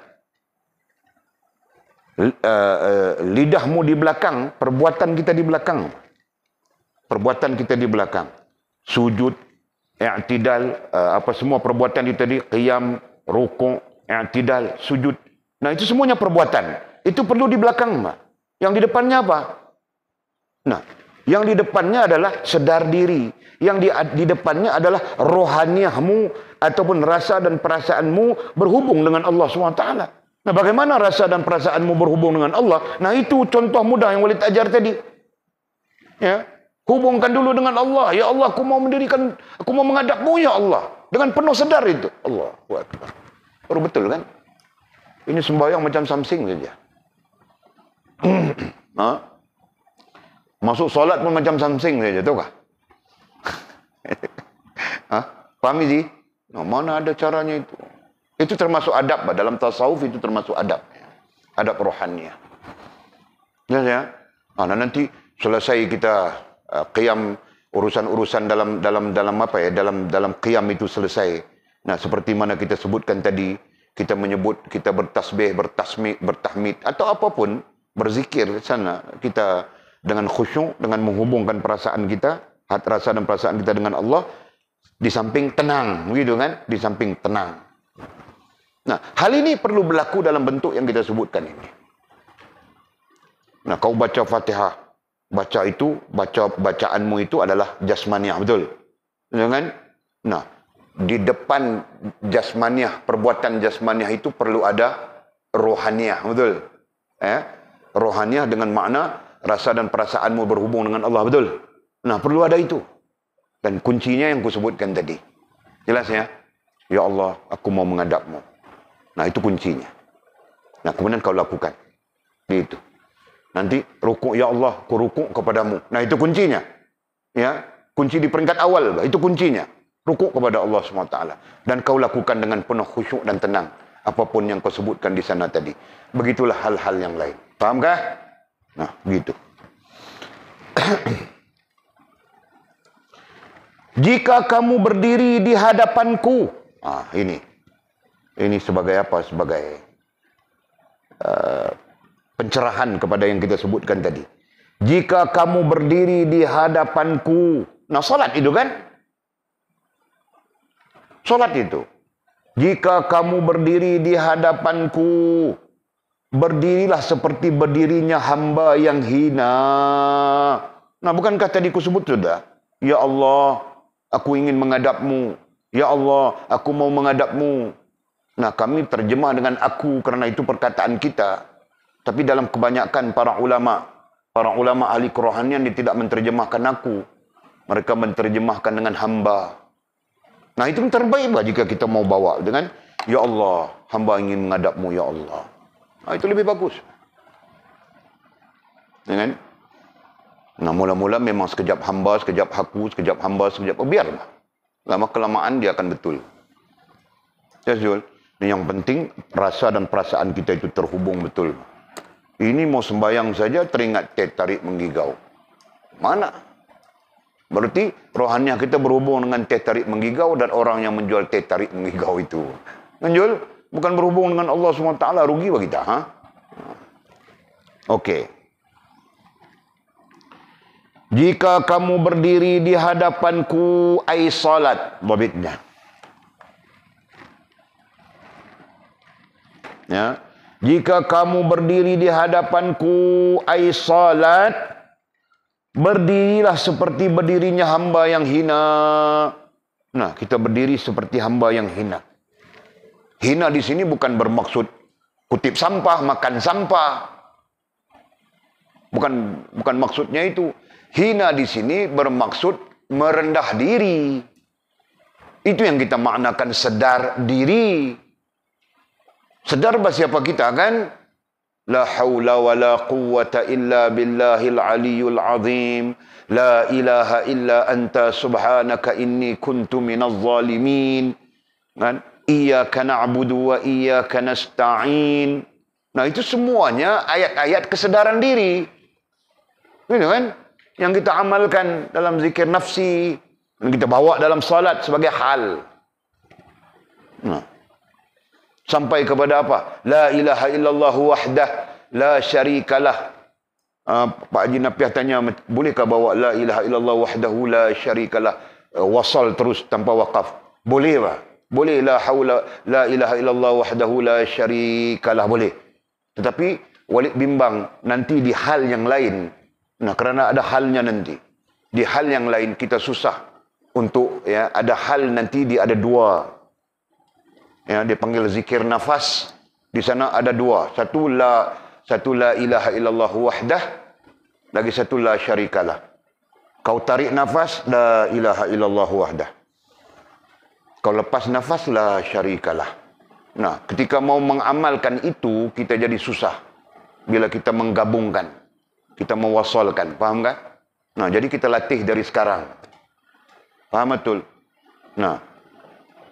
Lidahmu di belakang, perbuatan kita di belakang. Perbuatan kita di belakang. Sujud, i'tidal, apa semua perbuatan itu tadi, qiyam, rukuk, i'tidal, sujud. Nah, itu semuanya perbuatan. Itu perlu di belakang, Mbak. Yang di depannya apa? Nah, yang di depannya adalah sedar diri. Yang di depannya adalah rohaniahmu ataupun rasa dan perasaanmu berhubung dengan Allah SWT. Nah, bagaimana rasa dan perasaanmu berhubung dengan Allah? Nah, itu contoh mudah yang Walid ajar tadi. Ya, hubungkan dulu dengan Allah. Ya Allah, aku mau menghadapmu, ya Allah. Dengan penuh sedar itu. Allahu Akbar. Baru betul kan? Ini sembahyang macam Samsing saja. Ha? Masuk solat pun macam Samsing saja, tahu kah? Ha? Faham ji? Nah, mana ada caranya itu? Itu termasuk adab. Dalam tasawuf itu termasuk adab. Adab rohani. Ya. Nah, nanti selesai kita qiyam, urusan-urusan dalam apa ya? Dalam qiyam itu selesai. Nah, seperti mana kita sebutkan tadi, kita menyebut, kita bertasbih, bertahmid atau apapun, berzikir sana, kita dengan khusyuk, dengan menghubungkan perasaan kita, hati rasa dan perasaan kita dengan Allah, di samping tenang, begitu kan? Di samping tenang. Nah, hal ini perlu berlaku dalam bentuk yang kita sebutkan ini. Nah, kau baca Fatihah, bacaanmu itu adalah jasmaniah, betul? Jangan. Nah, di depan jasmaniah, perbuatan jasmaniah itu perlu ada rohaniah, betul? Rohaniah dengan makna rasa dan perasaanmu berhubung dengan Allah, betul? Nah, perlu ada itu. Dan kuncinya yang kusebutkan tadi. Jelas ya? Ya Allah, aku mau menghadapmu. Nah, itu kuncinya. Nah, kemudian kau lakukan. Itu. Nanti rukuk, ya Allah, ku rukuk kepadamu. Nah, itu kuncinya. Ya, kunci di peringkat awal, itu kuncinya. Rukuk kepada Allah SWT. Dan kau lakukan dengan penuh khusyuk dan tenang. Apapun yang kau sebutkan di sana tadi. Begitulah hal-hal yang lain. Fahamkah? Nah, begitu. Jika kamu berdiri di hadapanku. Ini sebagai apa? Sebagai pencerahan kepada yang kita sebutkan tadi. Jika kamu berdiri di hadapanku. Nah, salat itu kan? Salat itu. Jika kamu berdiri di hadapanku, berdirilah seperti berdirinya hamba yang hina. Nah, bukankah tadi ku sebut sudah? Ya Allah, aku ingin menghadapmu. Ya Allah, aku mau menghadapmu. Nah, kami terjemah dengan aku kerana itu perkataan kita. Tapi dalam kebanyakan para ulama ahli kerohanian dia tidak menterjemahkan aku. Mereka menterjemahkan dengan hamba. Nah, itu terbaik jika kita mau bawa dengan ya Allah, hamba ingin menghadapmu ya Allah. Nah, itu lebih bagus. Ya kan? Nah, mula-mula memang sekejap hamba, sekejap aku, sekejap hamba, sekejap biarlah. Lama-kelamaan dia akan betul. Ya, Zul. Yang penting rasa dan perasaan kita itu terhubung betul. Ini mau sembahyang saja teringat teh tarik menggigau. Mana? Berarti rohaniah kita berhubung dengan teh tarik menggigau dan orang yang menjual teh tarik menggigau itu. Menjual bukan berhubung dengan Allah SWT, rugi bagi kita. Ha? Okey. Jika kamu berdiri di hadapanku, ai salat. Babitnya. Ya. Jika kamu berdiri di hadapanku, ai salat, berdirilah seperti berdirinya hamba yang hina. Nah, kita berdiri seperti hamba yang hina. Hina di sini bukan bermaksud kutip sampah, makan sampah. Bukan maksudnya itu. Hina di sini bermaksud merendah diri. Itu yang kita maknakan sedar diri. Sedar siapa kita kan? La haula wa la quwwata illa billahil aliyyul azim. La ilaha illa anta subhanaka inni kuntu minaz zalimin. Kan? Iyyaka na'budu wa iyyaka nasta'in. Nah, itu semuanya ayat-ayat kesedaran diri. Gitu kan? Yang kita amalkan dalam zikir nafsi, yang kita bawa dalam salat sebagai hal. Nah, sampai kepada apa? La ilaha illallah wahdah la syarikalah. Pak Haji Napiah tanya, bolehkah bawa la ilaha illallah wahdahu la syarikalah wasal terus tanpa waqaf? Boleh tak? Boleh. La haula la ilaha illallah wahdahu la syarikalah, boleh. Tetapi Walid bimbang nanti di hal yang lain. Nah, kerana ada halnya nanti. Di hal yang lain kita susah untuk ada hal nanti dia ada dua. Ya, dia panggil zikir nafas. Di sana ada dua. Satu la ilaha illallah wahdah. Lagi satu la syarikalah. Kau tarik nafas, la ilaha illallah wahdah. Kau lepas nafas, la syarikalah. Nah, ketika mau mengamalkan itu, kita jadi susah. Bila kita menggabungkan, kita mewasalkan, faham kan? Nah, jadi kita latih dari sekarang. Faham betul? Nah,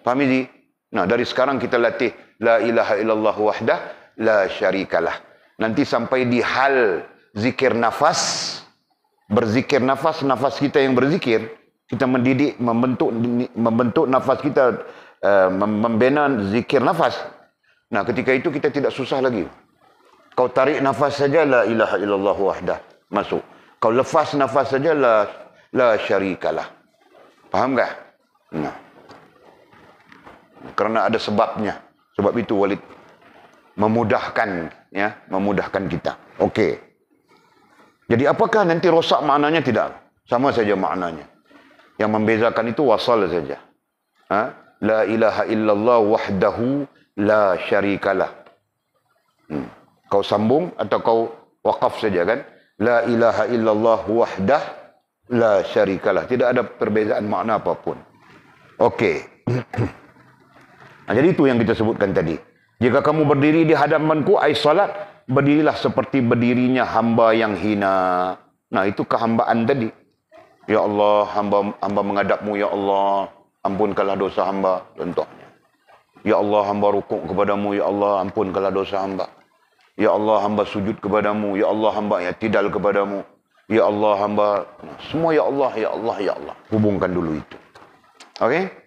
faham ini? Nah, dari sekarang kita latih la ilaha illallah wahdah la syarikalah. Nanti sampai di hal zikir nafas, berzikir nafas, nafas kita yang berzikir, kita mendidik, membentuk nafas kita, membina zikir nafas. Nah, ketika itu kita tidak susah lagi. Kau tarik nafas saja la ilaha illallah wahdah, masuk. Kau lepas nafas saja la syarikalah. Faham tak? Nah. Kerana ada sebabnya. Sebab itu Walid memudahkan, ya, memudahkan kita. Okey. Jadi apakah nanti rosak maknanya? Tidak. Sama saja maknanya. Yang membezakan itu wasal saja. Ha? La ilaha illallah wahdahu la syarikalah. Kau sambung atau kau waqaf saja kan? La ilaha illallah wahdah la syarikalah. Tidak ada perbezaan makna apapun. Okey. Nah, jadi itu yang kita sebutkan tadi. Jika kamu berdiri di hadapanku, ai salat, berdirilah seperti berdirinya hamba yang hina. Nah, itu kehambaan tadi. Ya Allah, hamba menghadapmu, ya Allah, ampunkanlah dosa hamba, contohnya. Ya Allah, hamba rukuk kepadamu, ya Allah, ampunkanlah dosa hamba. Ya Allah, hamba sujud kepadamu. Ya Allah, hamba i'tidal kepadamu. Ya Allah, hamba... Semua ya Allah, ya Allah, ya Allah. Hubungkan dulu itu. Okey?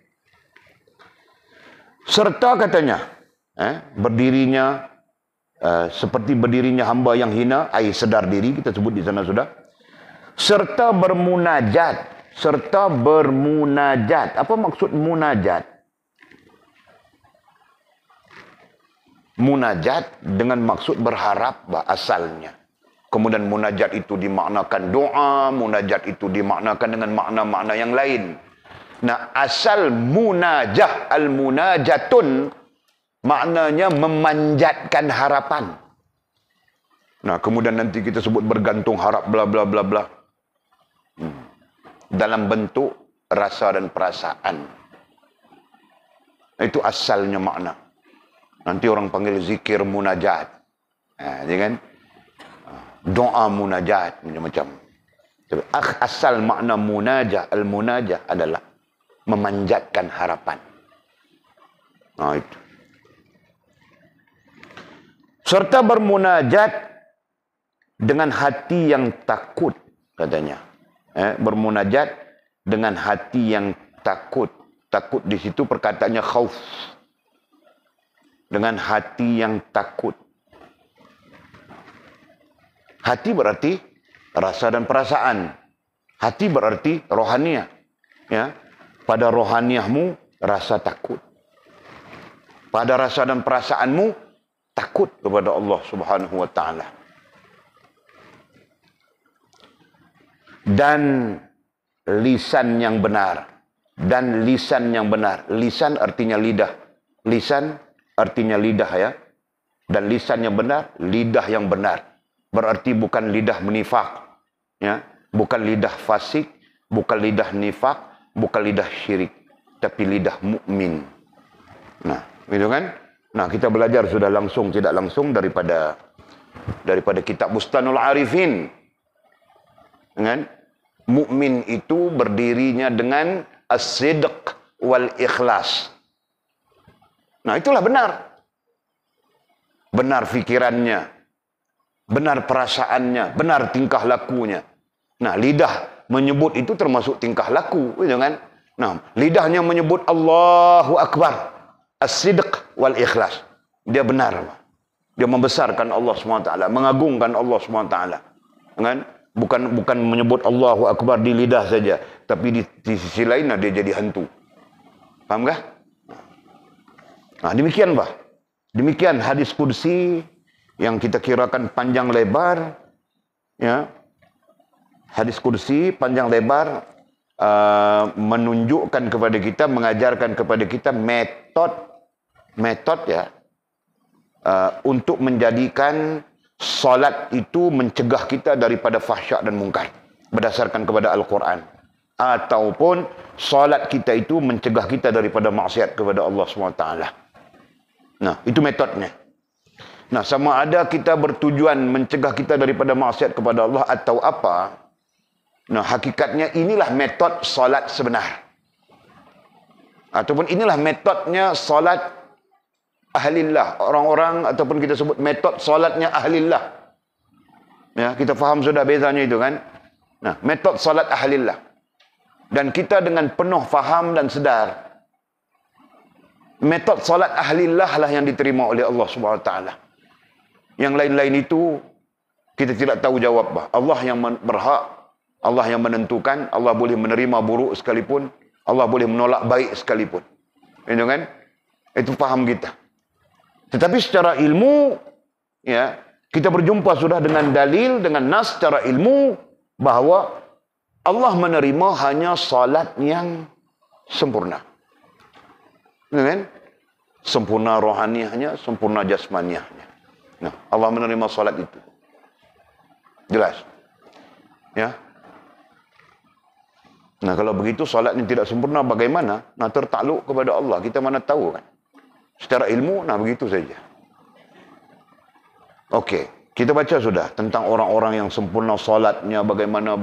Serta katanya, berdirinya, seperti berdirinya hamba yang hina, sedar diri, kita sebut di sana sudah. Serta bermunajat. Serta bermunajat. Apa maksud munajat? Munajat dengan maksud berharap asalnya. Kemudian munajat itu dimaknakan doa, munajat itu dimaknakan dengan makna-makna yang lain. Nah, asal munajah, al-munajatun, maknanya memanjatkan harapan. Nah, kemudian nanti kita sebut bergantung harap, bla bla bla bla. Dalam bentuk rasa dan perasaan. Itu asalnya makna. Nanti orang panggil zikir munajat. Ya kan? Doa munajat, macam-macam. Tapi asal makna munajah, al-munajah adalah memanjatkan harapan. Nah, itu. Serta bermunajat dengan hati yang takut, katanya. Bermunajat dengan hati yang takut. Takut di situ perkataannya khauf. Dengan hati yang takut. Hati berarti rasa dan perasaan. Hati berarti rohaniah. Ya. Pada rohaniahmu rasa takut. Pada rasa dan perasaanmu takut kepada Allah Subhanahu wa taala. Dan lisan yang benar. Dan lisan yang benar. Lisan artinya lidah. Lisan artinya lidah, ya. Dan lisan yang benar, lidah yang benar. Berarti bukan lidah menifak, ya. Bukan lidah fasik, bukan lidah nifak, bukan lidah syirik, tapi lidah mukmin. Nah, gitu kan? Nah, kita belajar sudah langsung tidak langsung daripada kitab Bustanul Arifin. Kan? Mukmin itu berdirinya dengan as-sidq wal ikhlas. Nah, itulah benar. Benar fikirannya, benar perasaannya, benar tingkah lakunya. Nah, lidah menyebut itu termasuk tingkah laku, gitu kan? Nah, lidahnya menyebut Allahu Akbar, as-sidq wal ikhlas. Dia benar. Dia membesarkan Allah SWT, mengagungkan Allah SWT. Kan? Bukan menyebut Allahu Akbar di lidah saja, tapi di sisi lain dia jadi hantu. Faham kah? Nah, demikian bah. Demikian hadis kursi yang kita kirakan panjang lebar, ya. Hadis kursi panjang lebar menunjukkan kepada kita, mengajarkan kepada kita metod ya, untuk menjadikan solat itu mencegah kita daripada fahsyak dan mungkar berdasarkan kepada Al-Quran, ataupun solat kita itu mencegah kita daripada maksiat kepada Allah SWT. Nah, itu metodnya. Nah, sama ada kita bertujuan mencegah kita daripada maksiat kepada Allah atau apa. Nah, hakikatnya inilah metod solat sebenar. Ataupun inilah metodnya solat ahlillah. Orang-orang ataupun kita sebut metod solatnya ahlillah. Ya, kita faham sudah bezanya itu kan? Nah, metod solat ahlillah. Dan kita dengan penuh faham dan sedar, metod solat ahlillah lah yang diterima oleh Allah SWT. Yang lain-lain itu, kita tidak tahu jawab. Allah yang berhak, Allah yang menentukan, Allah boleh menerima buruk sekalipun, Allah boleh menolak baik sekalipun. Itu kan? Itu faham kita. Tetapi secara ilmu, ya, kita berjumpa sudah dengan dalil, dengan nas secara ilmu, bahawa Allah menerima hanya salat yang sempurna. Kan? Sempurna rohaniahnya, sempurna jasmaniahnya. Nah, Allah menerima salat itu. Jelas? Ya. Nah, kalau begitu salat yang tidak sempurna bagaimana? Nah, tertakluk kepada Allah. Kita mana tahu kan? Secara ilmu, nah begitu saja. Okey. Kita baca sudah tentang orang-orang yang sempurna salatnya, bagaimana.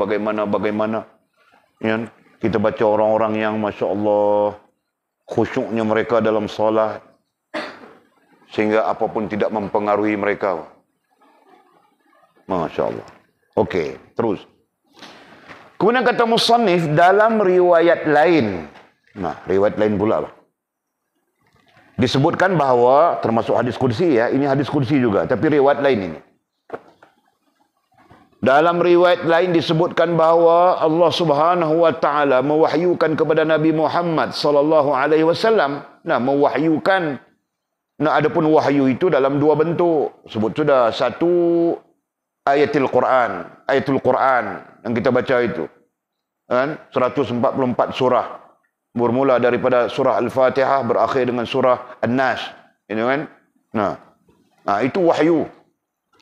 Ya, kita baca orang-orang yang Masya Allah, khusyuknya mereka dalam salat, sehingga apapun tidak mempengaruhi mereka. Masya Allah. Okey, terus. Kemudian kata musannif, dalam riwayat lain. Nah, riwayat lain pula lah. Disebutkan bahawa, termasuk hadis qudsi ya, ini hadis qudsi juga, tapi riwayat lain ini. Dalam riwayat lain disebutkan bahawa Allah Subhanahu wa taala mewahyukan kepada Nabi Muhammad sallallahu alaihi wasallam. Nah, mewahyukan. Nah, adapun wahyu itu dalam dua bentuk. Sebut sudah, satu ayatul Quran yang kita baca itu. Kan? 144 surah. Bermula daripada surah Al-Fatihah berakhir dengan surah An-Nas. Ini kan? Nah, itu wahyu.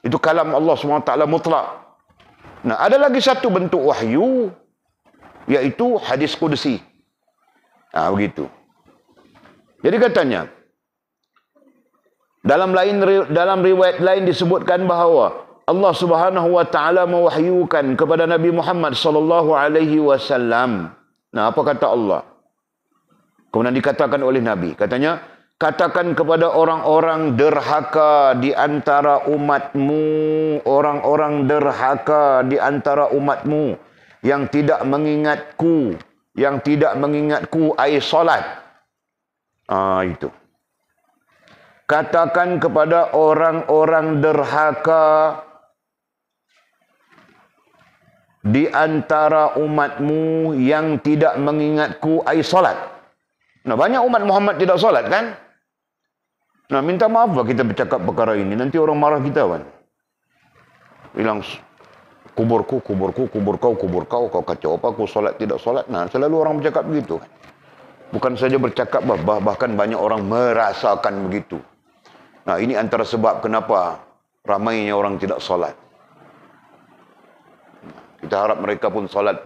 Itu kalam Allah SWT mutlak. Nah, ada lagi satu bentuk wahyu, yaitu hadis qudsi. Nah, begitu. Jadi katanya, dalam riwayat lain disebutkan bahawa Allah Subhanahu wa taala mewahyukan kepada Nabi Muhammad sallallahu alaihi wasallam. Nah, apa kata Allah? Kemudian dikatakan oleh Nabi, katanya, katakan kepada orang-orang derhaka di antara umatmu, orang-orang derhaka di antara umatmu yang tidak mengingatku, ai salat. Itu. Katakan kepada orang-orang derhaka di antara umatmu yang tidak mengingatku, ai salat. Nah, banyak umat Muhammad tidak salat kan? Nah, minta maaf lah kita bercakap perkara ini. Nanti orang marah kita kan. Bilang, kuburku, kubur kau kacau apa, aku solat tidak solat. Nah, selalu orang bercakap begitu kan. Bukan saja bercakap, bahkan banyak orang merasakan begitu. Nah, ini antara sebab kenapa ramainya orang tidak solat. Kita harap mereka pun solat.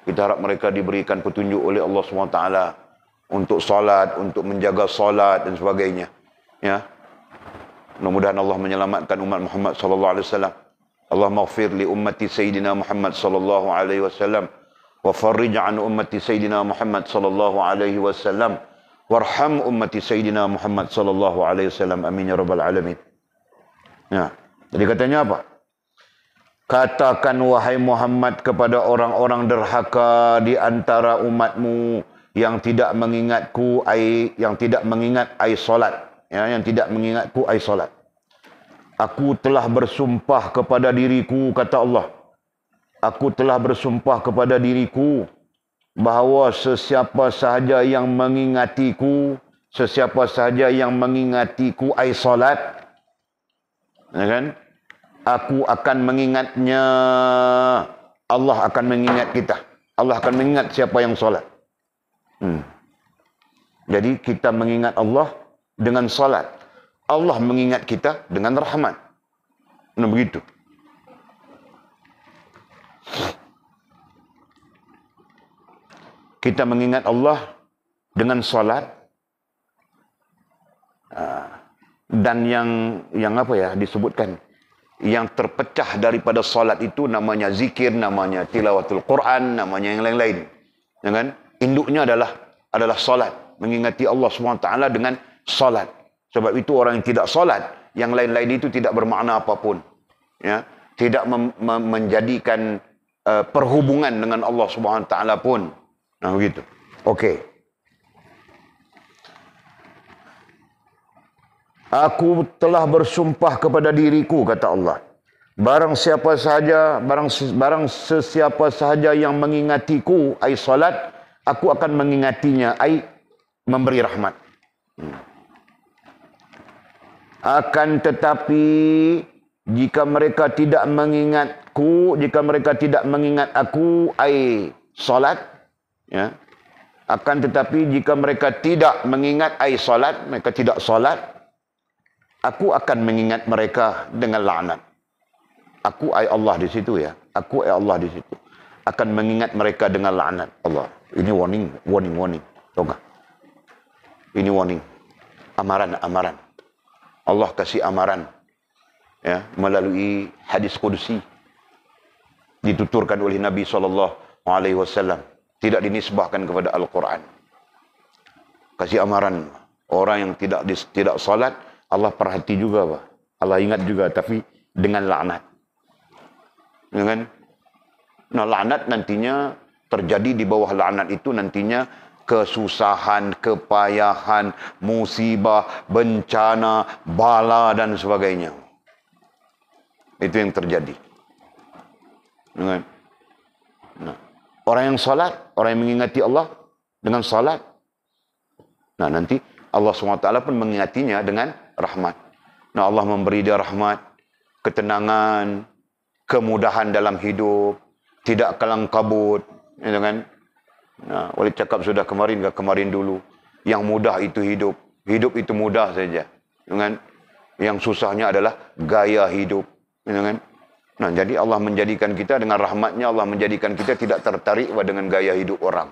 Kita harap mereka diberikan petunjuk oleh Allah SWT untuk solat, untuk menjaga solat dan sebagainya. Ya. Mudah-mudahan Allah menyelamatkan umat Muhammad sallallahu alaihi wasallam. Allah maghfir li ummati sayyidina Muhammad sallallahu alaihi wasallam wa farrij an ummati sayyidina Muhammad sallallahu alaihi wasallam warham ummati sayyidina Muhammad sallallahu alaihi wasallam. Amin ya rabbal alamin. Ya. Jadi katanya apa? Katakan wahai Muhammad kepada orang-orang derhaka di antara umatmu yang tidak mengingatku ai salat. Ya, yang tidak mengingatku ai salat. Aku telah bersumpah kepada diriku, kata Allah. Aku telah bersumpah kepada diriku bahawa sesiapa sahaja yang mengingatiku ai salat, ya kan? Aku akan mengingatnya. Allah akan mengingat kita. Allah akan mengingat siapa yang salat. Jadi kita mengingat Allah dengan salat. Allah mengingat kita dengan rahmat. Nah, begitu. Kita mengingat Allah dengan salat. Dan yang apa ya disebutkan, yang terpecah daripada solat itu namanya zikir, namanya tilawatul Quran, namanya yang lain-lain. Ya kan? Induknya adalah solat, mengingati Allah SWT dengan solat. Sebab itu orang yang tidak solat, yang lain-lain itu tidak bermakna apapun. Ya, tidak menjadikan perhubungan dengan Allah SWT pun. Nah begitu. Okey. Aku telah bersumpah kepada diriku, kata Allah. Barang sesiapa sahaja yang mengingatiku, ai salat, aku akan mengingatinya, ai memberi rahmat. Akan tetapi jika mereka tidak mengingatku, jika mereka tidak mengingat aku, ai salat, ya. Akan tetapi jika mereka tidak mengingat ai salat, mereka tidak salat, aku akan mengingat mereka dengan laknat. Aku ai Allah di situ ya. Aku ai Allah di situ. Akan mengingat mereka dengan laknat Allah. Ini warning. Tahu tak? Ini warning. Amaran. Allah kasih amaran. Ya, melalui hadis qudsi. Dituturkan oleh Nabi SAW. Tidak dinisbahkan kepada Al-Quran. Kasih amaran. Orang yang tidak salat, Allah perhati juga, Pak. Allah ingat juga, tapi dengan laknat. Ya kan? Nah, laknat nantinya terjadi di bawah laknat itu nantinya kesusahan, kepayahan, musibah, bencana, bala dan sebagainya. Itu yang terjadi. Ya kan? Nah, orang yang salat, orang yang mengingati Allah dengan salat, nah nanti Allah SWT pun mengingatinya dengan rahmat. Nah, Allah memberi dia rahmat, ketenangan, kemudahan dalam hidup, tidak kalang kabut, ya kan? Nah, Walid cakap sudah kemarin dulu, yang mudah itu hidup itu mudah saja, ya kan? Yang susahnya adalah gaya hidup, ya kan? Nah, jadi Allah menjadikan kita dengan rahmatnya, Allah menjadikan kita tidak tertarik dengan gaya hidup orang,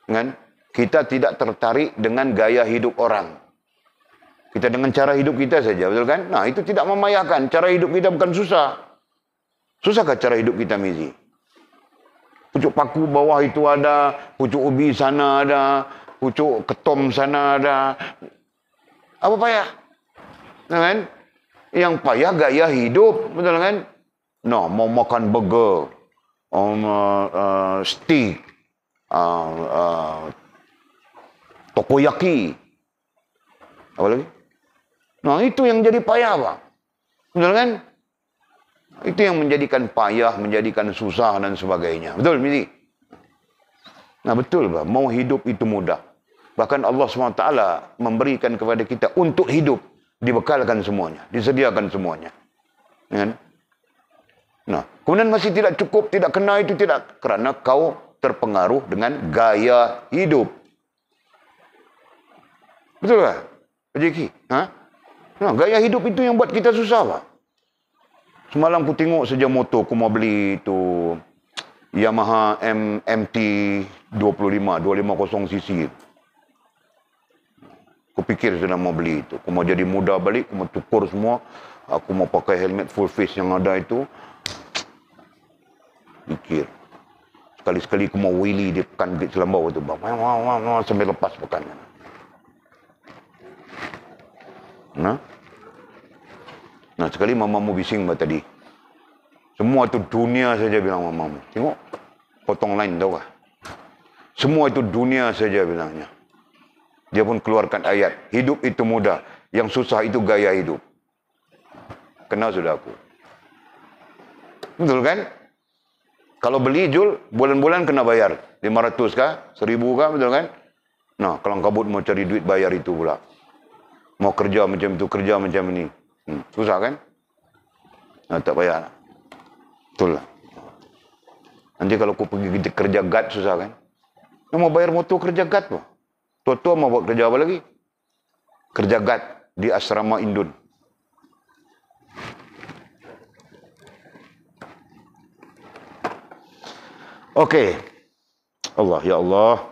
ya kan? Kita tidak tertarik dengan gaya hidup orang. Kita dengan cara hidup kita saja, betul kan? Nah, itu tidak memayahkan. Cara hidup kita bukan susah. Susahkah cara hidup kita, Mizi? Pucuk paku bawah itu ada, pucuk ubi sana ada, pucuk ketom sana ada. Apa payah? Nah, kan? Yang payah gaya hidup, betul kan? Nah, mau makan burger, steak, takoyaki. Apa lagi? Nah, itu yang jadi payah, Pak. Betul kan? Itu yang menjadikan payah, menjadikan susah dan sebagainya. Betul, Mili? Nah, betul, Pak. Mau hidup itu mudah. Bahkan Allah SWT memberikan kepada kita untuk hidup. Dibekalkan semuanya. Disediakan semuanya. Ya. Nah, kemudian masih tidak cukup, tidak kena itu tidak. Kerana kau terpengaruh dengan gaya hidup. Betul tak? Pak Jeki? Nah, gaya hidup itu yang buat kita susah, Pak. Semalam aku tengok saja motor aku mau beli itu Yamaha MT 250cc. Aku fikir sudah mau beli itu. Aku mau jadi muda balik, aku mau tukur semua. Aku mau pakai helmet full face yang ada itu. Fikir. Sekali-sekali aku mau wheelie di pekan Bukit Selambau itu. Sampai lepas pekan. Nah, sekali mamamu bising tadi. Semua itu dunia saja bilang mamamu. Tengok, potong lain tahu kah? Semua itu dunia saja bilangnya. Dia pun keluarkan ayat. Hidup itu mudah. Yang susah itu gaya hidup. Kenal sudah aku. Betul kan? Kalau beli Jul, bulan-bulan kena bayar. 500 kah? 1000 kah? Betul kan? Nah, kalau kabut mau cari duit bayar itu pula. Mau kerja macam itu, kerja macam ini. Susah kan? Nah, tak payah. Betul lah. Nanti kalau aku pergi kerja guard susah kan? Mau bayar motor kerja guard pun. Tua-tua mau buat kerja apa lagi? Kerja guard di asrama Indun. Okey. Allah, ya Allah.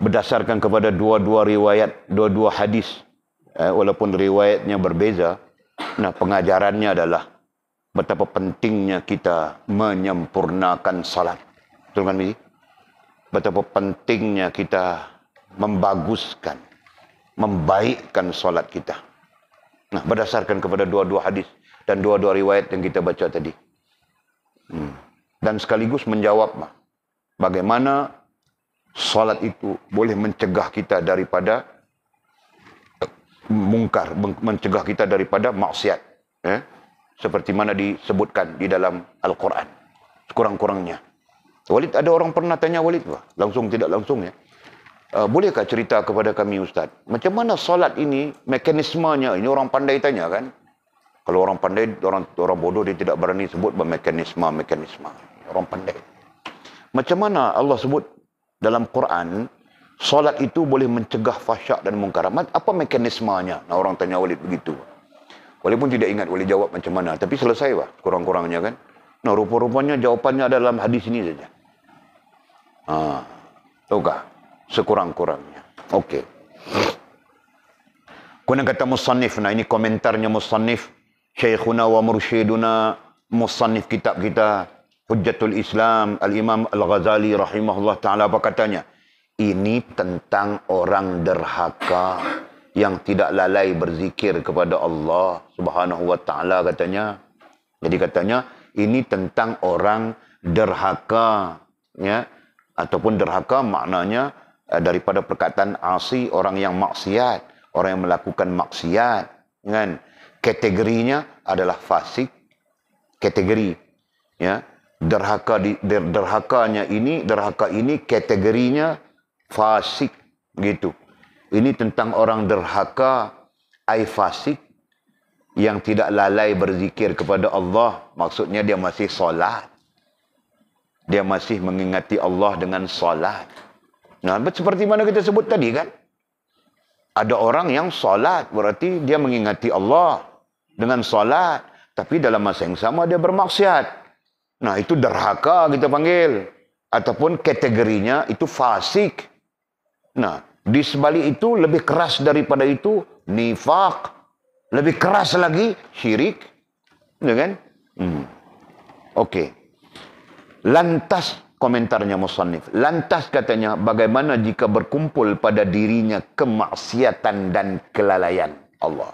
Berdasarkan kepada dua-dua riwayat, dua-dua hadis walaupun riwayatnya berbeza. Nah, pengajarannya adalah betapa pentingnya kita menyempurnakan salat. Betul kan, Bibi? Betapa pentingnya kita membaguskan, membaikkan salat kita. Nah, berdasarkan kepada dua-dua hadis dan dua-dua riwayat yang kita baca tadi. Dan sekaligus menjawab bagaimana salat itu boleh mencegah kita daripada mungkar, mencegah kita daripada maksiat. Seperti mana disebutkan di dalam Al-Quran. Sekurang-kurangnya. Walid, ada orang pernah tanya Walid, langsung tidak langsung ya. Bolehkah cerita kepada kami Ustaz? Macam mana solat ini, mekanismenya? Ini orang pandai tanya kan? Kalau orang pandai, orang bodoh dia tidak berani sebut mekanisme. Orang pandai. Macam mana Allah sebut dalam Quran, solat itu boleh mencegah fahsyak dan mungkar. Apa mekanismenya? Nah, orang tanya Walid begitu. Walaupun tidak ingat Walid jawab macam mana. Tapi selesai kurang-kurangnya kan. Nah, rupa-rupanya jawapannya dalam hadis ini saja. Tahukah? Sekurang-kurangnya. Okey. Kemudian kata musannif. Nah, ini komentarnya musannif. Syekhuna wa mursyiduna. Musannif kitab kita. Hujjatul Islam. Al-Imam Al-Ghazali rahimahullah ta'ala. Apa katanya? Ini tentang orang derhaka yang tidak lalai berzikir kepada Allah subhanahu wa ta'ala katanya. Jadi katanya, ini tentang orang derhaka. Ya. Ataupun derhaka maknanya daripada perkataan asi, orang yang maksiat, orang yang melakukan maksiat, kan? Kategorinya adalah fasik, kategori, ya. Derhaka ini kategorinya fasik, gitu. Ini tentang orang derhaka, ai fasik, yang tidak lalai berzikir kepada Allah. Maksudnya dia masih solat. Dia masih mengingati Allah dengan solat. Nah, seperti mana kita sebut tadi kan? Ada orang yang solat, berarti dia mengingati Allah dengan solat. Tapi dalam masa yang sama dia bermaksiat. Nah, itu derhaka kita panggil. Ataupun kategorinya itu fasik. Nah, di sebalik itu lebih keras daripada itu nifaq. Lebih keras lagi syirik. Ya kan? Okey. Lantas komentarnya musannif. Lantas katanya, bagaimana jika berkumpul pada dirinya kemaksiatan dan kelalaian Allah.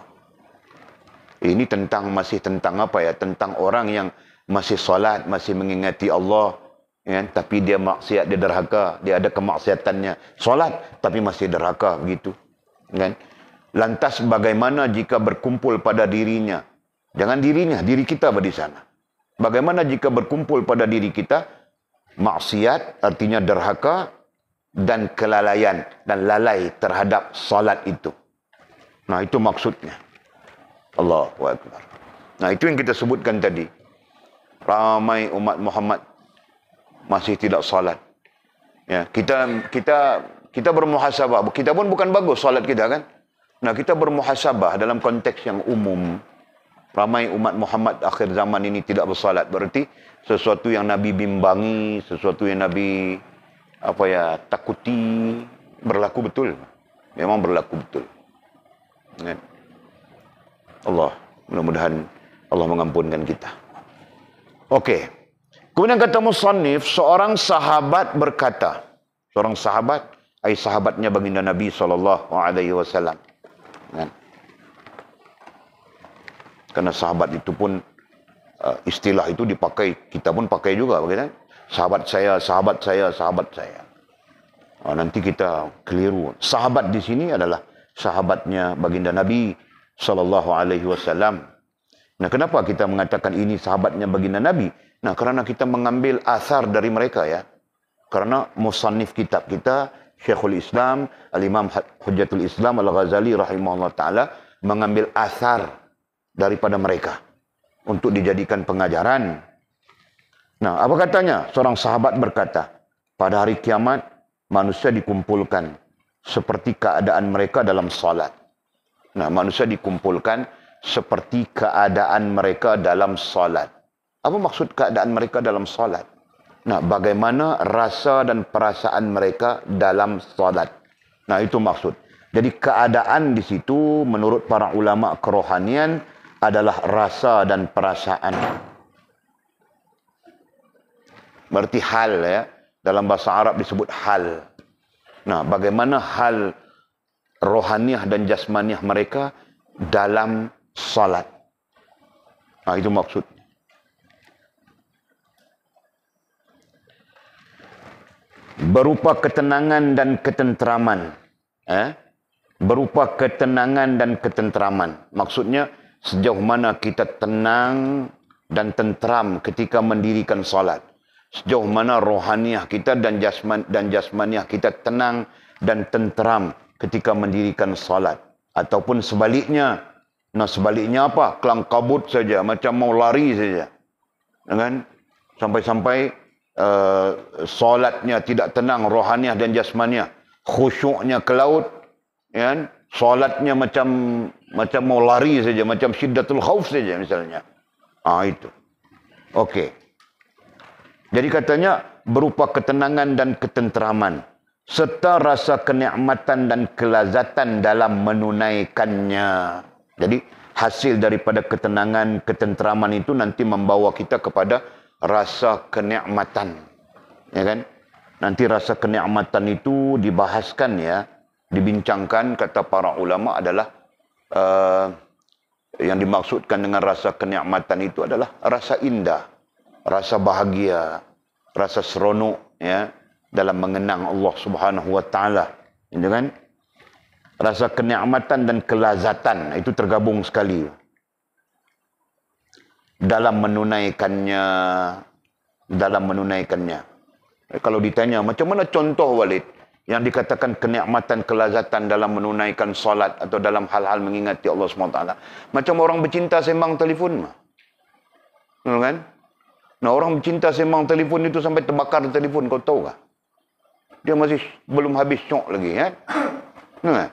Ini masih tentang apa ya? Tentang orang yang masih solat, masih mengingati Allah. Ya, tapi dia maksiat, dia derhaka. Dia ada kemaksiatannya. Solat, tapi masih derhaka. Begitu. Kan? Lantas bagaimana jika berkumpul pada dirinya? Jangan dirinya, diri kita di sana. Bagaimana jika berkumpul pada diri kita? Maksiat artinya derhaka dan kelalaian dan lalai terhadap salat itu. Nah, itu maksudnya. Allahu Akbar. Nah, itu yang kita sebutkan tadi. Ramai umat Muhammad masih tidak salat. Ya, kita bermuhasabah. Kita pun bukan bagus salat kita kan? Nah, kita bermuhasabah dalam konteks yang umum. Ramai umat Muhammad akhir zaman ini tidak bersalat. Berarti sesuatu yang Nabi bimbangi, sesuatu yang Nabi takuti, berlaku betul. Memang berlaku betul. Allah, mudah-mudahan Allah mengampunkan kita. Okey. Kemudian kata musannif, seorang sahabat berkata, seorang sahabat, sahabatnya baginda Nabi SAW. Karena sahabat itu pun istilah itu dipakai, kita pun pakai juga, bagaimana? Sahabat saya. Nanti kita keliru. Sahabat di sini adalah sahabatnya baginda Nabi SAW. Nah, kenapa kita mengatakan ini sahabatnya baginda Nabi? Nah, kerana kita mengambil asar dari mereka ya. Karena musannif kitab kita, Syekhul Islam, Al-Imam Hujjatul Islam Al-Ghazali rahimahullah ta'ala, mengambil asar daripada mereka untuk dijadikan pengajaran. Nah, apa katanya? Seorang sahabat berkata, pada hari kiamat manusia dikumpulkan seperti keadaan mereka dalam salat. Nah, manusia dikumpulkan seperti keadaan mereka dalam salat. Apa maksud keadaan mereka dalam salat? Nah, bagaimana rasa dan perasaan mereka dalam salat? Nah, itu maksud. Jadi keadaan di situ menurut para ulama kerohanian adalah rasa dan perasaan. Berarti hal ya. Dalam bahasa Arab disebut hal. Nah, bagaimana hal rohaniah dan jasmaniah mereka dalam salat. Nah, itu maksud. Berupa ketenangan dan ketenteraman. Berupa ketenangan dan ketenteraman. Maksudnya, sejauh mana kita tenang dan tenteram ketika mendirikan salat. Sejauh mana rohaniah kita dan jasmaniah kita tenang dan tenteram ketika mendirikan salat. Ataupun sebaliknya. Nah, sebaliknya apa? Kelang kabut saja. Macam mau lari saja. Kan? Sampai-sampai salatnya tidak tenang, rohaniah dan jasmaniah. Khusyuknya ke laut. Kan? Salatnya macam mau lari saja. Macam syiddatul khauf saja misalnya. Itu. Okey. Jadi katanya berupa ketenangan dan ketenteraman serta rasa kenikmatan dan kelazatan dalam menunaikannya. Jadi hasil daripada ketenangan, ketenteraman itu nanti membawa kita kepada rasa kenikmatan. Ya kan? Nanti rasa kenikmatan itu dibahaskan ya, dibincangkan kata para ulama adalah yang dimaksudkan dengan rasa kenikmatan itu adalah rasa indah, rasa bahagia, rasa seronok ya dalam mengenang Allah Subhanahu wa taala. Gitu kan? Rasa kenikmatan dan kelazatan itu tergabung sekali dalam menunaikannya. Kalau ditanya macam mana contoh Walid yang dikatakan kenikmatan kelazatan dalam menunaikan solat atau dalam hal-hal mengingati Allah SWT. Macam orang bercinta sembang telefon mah. Kan? Nah, orang bercinta sembang telefon itu sampai terbakar telefon, kau tahu tak? Dia masih belum habis syok lagi, kan? Nah,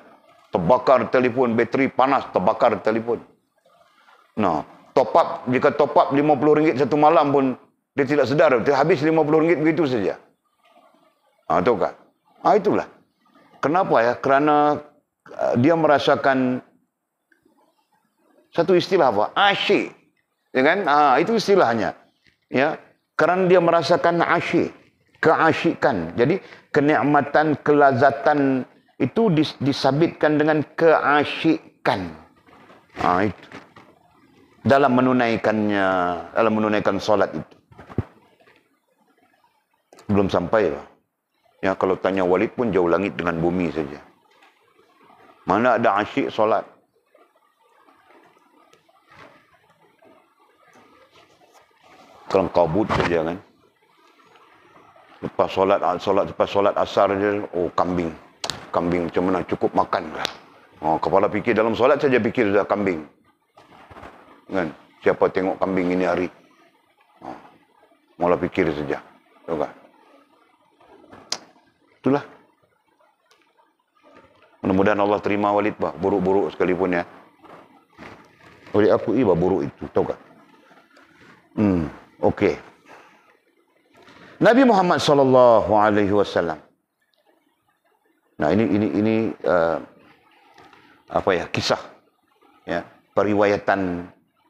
terbakar telefon, bateri panas, terbakar telefon. Nah, jika top up RM50 satu malam pun, dia tidak sedar, dia habis RM50 begitu saja. Tahu tak? Itulah. Kenapa ya? Kerana dia merasakan satu istilah apa? Asyik. Ya kan? Itu istilahnya. Ya, kerana dia merasakan asyik, keasyikan. Jadi kenikmatan, kelazatan itu disabitkan dengan keasyikan. Itu. Dalam menunaikan solat itu. Belum sampai lah. Ya, kalau tanya Walid pun jauh langit dengan bumi saja. Mana ada asyik solat? Kelang kabut saja kan. Lepas solat asar je, kambing macam mana, cukup makan lah. Kepala fikir dalam solat saja fikir sudah kambing. Kan? Siapa tengok kambing ini hari? Mula fikir saja. Tahu tak? Itulah. Mudah-mudahan Allah terima Walid bah, buruk-buruk sekalipun ya. Oleh aku buruk itu, tahu tak? Okey. Nabi Muhammad sallallahu alaihi wasallam. Nah, ini kisah ya, periwayatan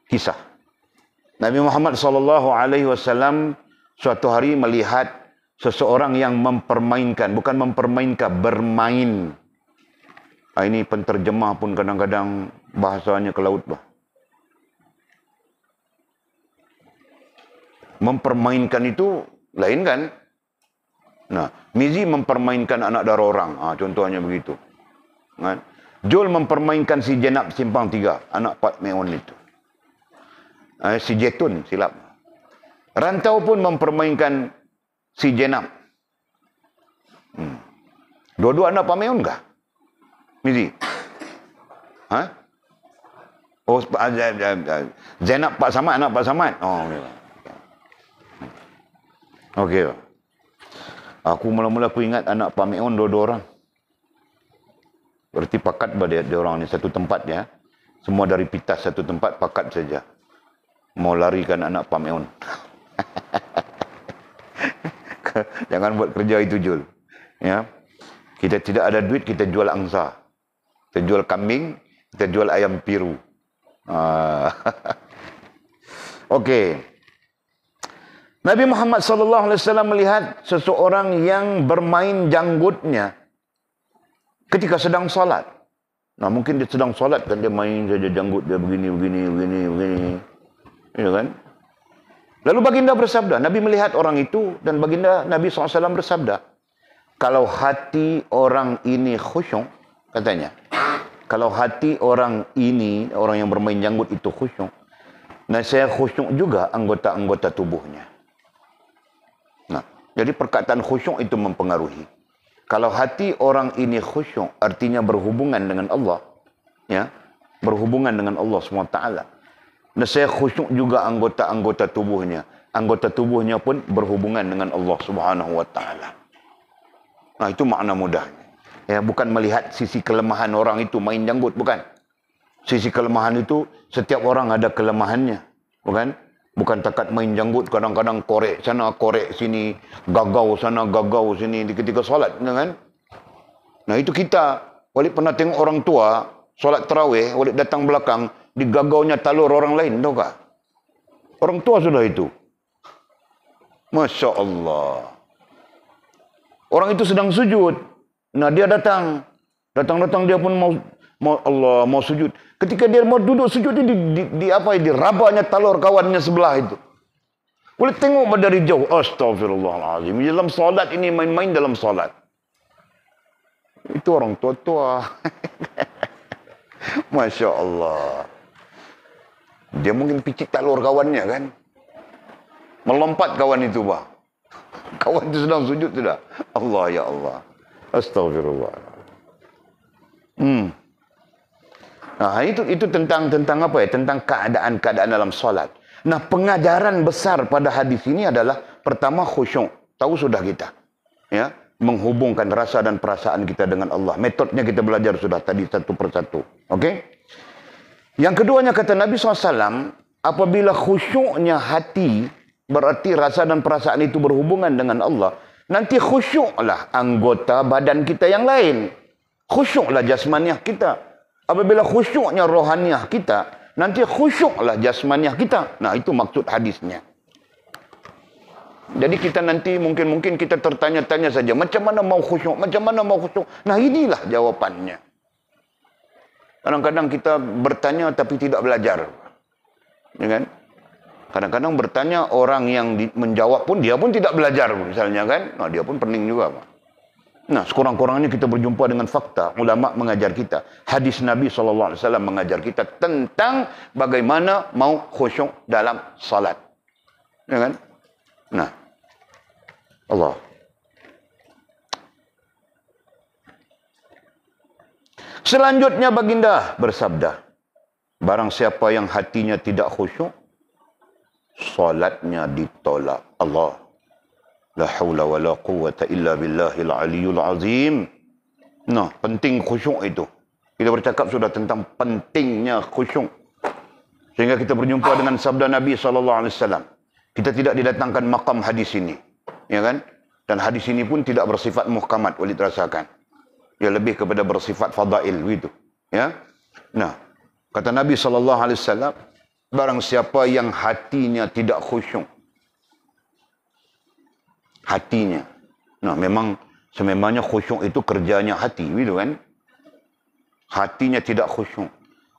kisah. Nabi Muhammad sallallahu alaihi wasallam suatu hari melihat seseorang yang bermain. Ini penterjemah pun kadang-kadang bahasanya ke laut bah. Mempermainkan itu lain kan? Nah, Mizi mempermainkan anak dara orang. Contohnya begitu. Kan? Jul mempermainkan si Jenab Simpang 3, anak Pak Meon itu. Si Jetun, silap. Rantau pun mempermainkan si Jenab. Dua-dua anak Pak Meon kah? Mizi? Jenab Pak Samad, anak Pak Samad. Okey. Aku mula-mula aku ingat anak Pak Meon dua-dua orang. Berarti pakat dia orang ni satu tempat ya. Semua dari pitas satu tempat pakat saja. Mau larikan anak Pak Meon. Jangan buat kerja itu Jul. Ya. Kita tidak ada duit, kita jual angsa. Kita jual kambing, kita jual ayam piru. Okey. Nabi Muhammad sallallahu alaihi wasallam melihat seseorang yang bermain janggutnya ketika sedang solat. Nah, mungkin dia sedang solat kan dia main saja janggut dia begini. Ya kan? Lalu baginda bersabda, Nabi melihat orang itu dan baginda Nabi SAW bersabda, kalau hati orang ini khusyuk, katanya, kalau hati orang ini, orang yang bermain janggut itu khusyuk, nah saya khusyuk juga anggota-anggota tubuhnya. Nah, jadi perkataan khusyuk itu mempengaruhi. Kalau hati orang ini khusyuk, artinya berhubungan dengan Allah, ya, berhubungan dengan Allah SWT. Dan saya khusyuk juga anggota-anggota tubuhnya. Anggota tubuhnya pun berhubungan dengan Allah SWT. Nah, itu makna mudahnya. Ya, bukan melihat sisi kelemahan orang itu main janggut, bukan. Sisi kelemahan itu setiap orang ada kelemahannya, bukan? Bukan takat main janggut, kadang-kadang korek sana, korek sini, gagau sana, gagau sini ketika solat, kan? Nah, itu kita, Walid pernah tengok orang tua solat tarawih, Walid datang belakang, digagaunya talur orang lain, tahu tak? Orang tua sudah itu. Masya Allah. Orang itu sedang sujud. Nah, dia datang dia pun mau sujud. Ketika dia mau duduk sujud dirabanya talur kawannya sebelah itu. Boleh tengok dari jauh. Astagfirullahaladzim. Dalam solat ini main-main dalam solat. Itu orang tua-tua. Masya Allah. Dia mungkin picit talur kawannya kan. Melompat kawan itu bah. Kawan itu sedang sujud tidak. Allah ya Allah. Astagfirullah. Nah, itu tentang apa ya? Tentang keadaan-keadaan dalam solat. Nah, pengajaran besar pada hadis ini adalah pertama khusyuk. Tahu sudah kita, ya, menghubungkan rasa dan perasaan kita dengan Allah. Metodnya kita belajar sudah tadi satu persatu. Okey? Yang keduanya kata Nabi SAW, apabila khusyuknya hati, berarti rasa dan perasaan itu berhubungan dengan Allah. Nanti khusyuklah anggota badan kita yang lain. Khusyuklah jasmaniah kita. Apabila khusyuknya rohaniah kita, nanti khusyuklah jasmaniah kita. Nah, itu maksud hadisnya. Jadi kita nanti mungkin kita tertanya-tanya saja, macam mana mau khusyuk? Macam mana mau khusyuk? Nah, inilah jawapannya. Kadang-kadang kita bertanya tapi tidak belajar. Ya kan? Kadang-kadang bertanya orang yang menjawab pun dia pun tidak belajar misalnya kan. Nah, dia pun pening juga, Pak. Nah, sekurang-kurangnya kita berjumpa dengan fakta. Ulama mengajar kita. Hadis Nabi SAW mengajar kita tentang bagaimana mau khusyuk dalam salat. Ya kan? Nah. Allah. Selanjutnya baginda bersabda. Barang siapa yang hatinya tidak khusyuk, salatnya ditolak. Allah. La haula wa la quwwata illa billahil aliyul azim. Nah, penting khusyuk itu. Kita bercakap sudah tentang pentingnya khusyuk. Sehingga kita berjumpa dengan sabda Nabi SAW. Kita tidak didatangkan makam hadis ini. Ya kan? Dan hadis ini pun tidak bersifat muhkamat, Walid rasakan. Dia lebih kepada bersifat fadail, gitu. Ya? Nah, kata Nabi SAW, barang siapa yang hatinya tidak khusyuk, hatinya. Nah, memang sememangnya khusyuk itu kerjanya hati, gitu kan? Hatinya tidak khusyuk.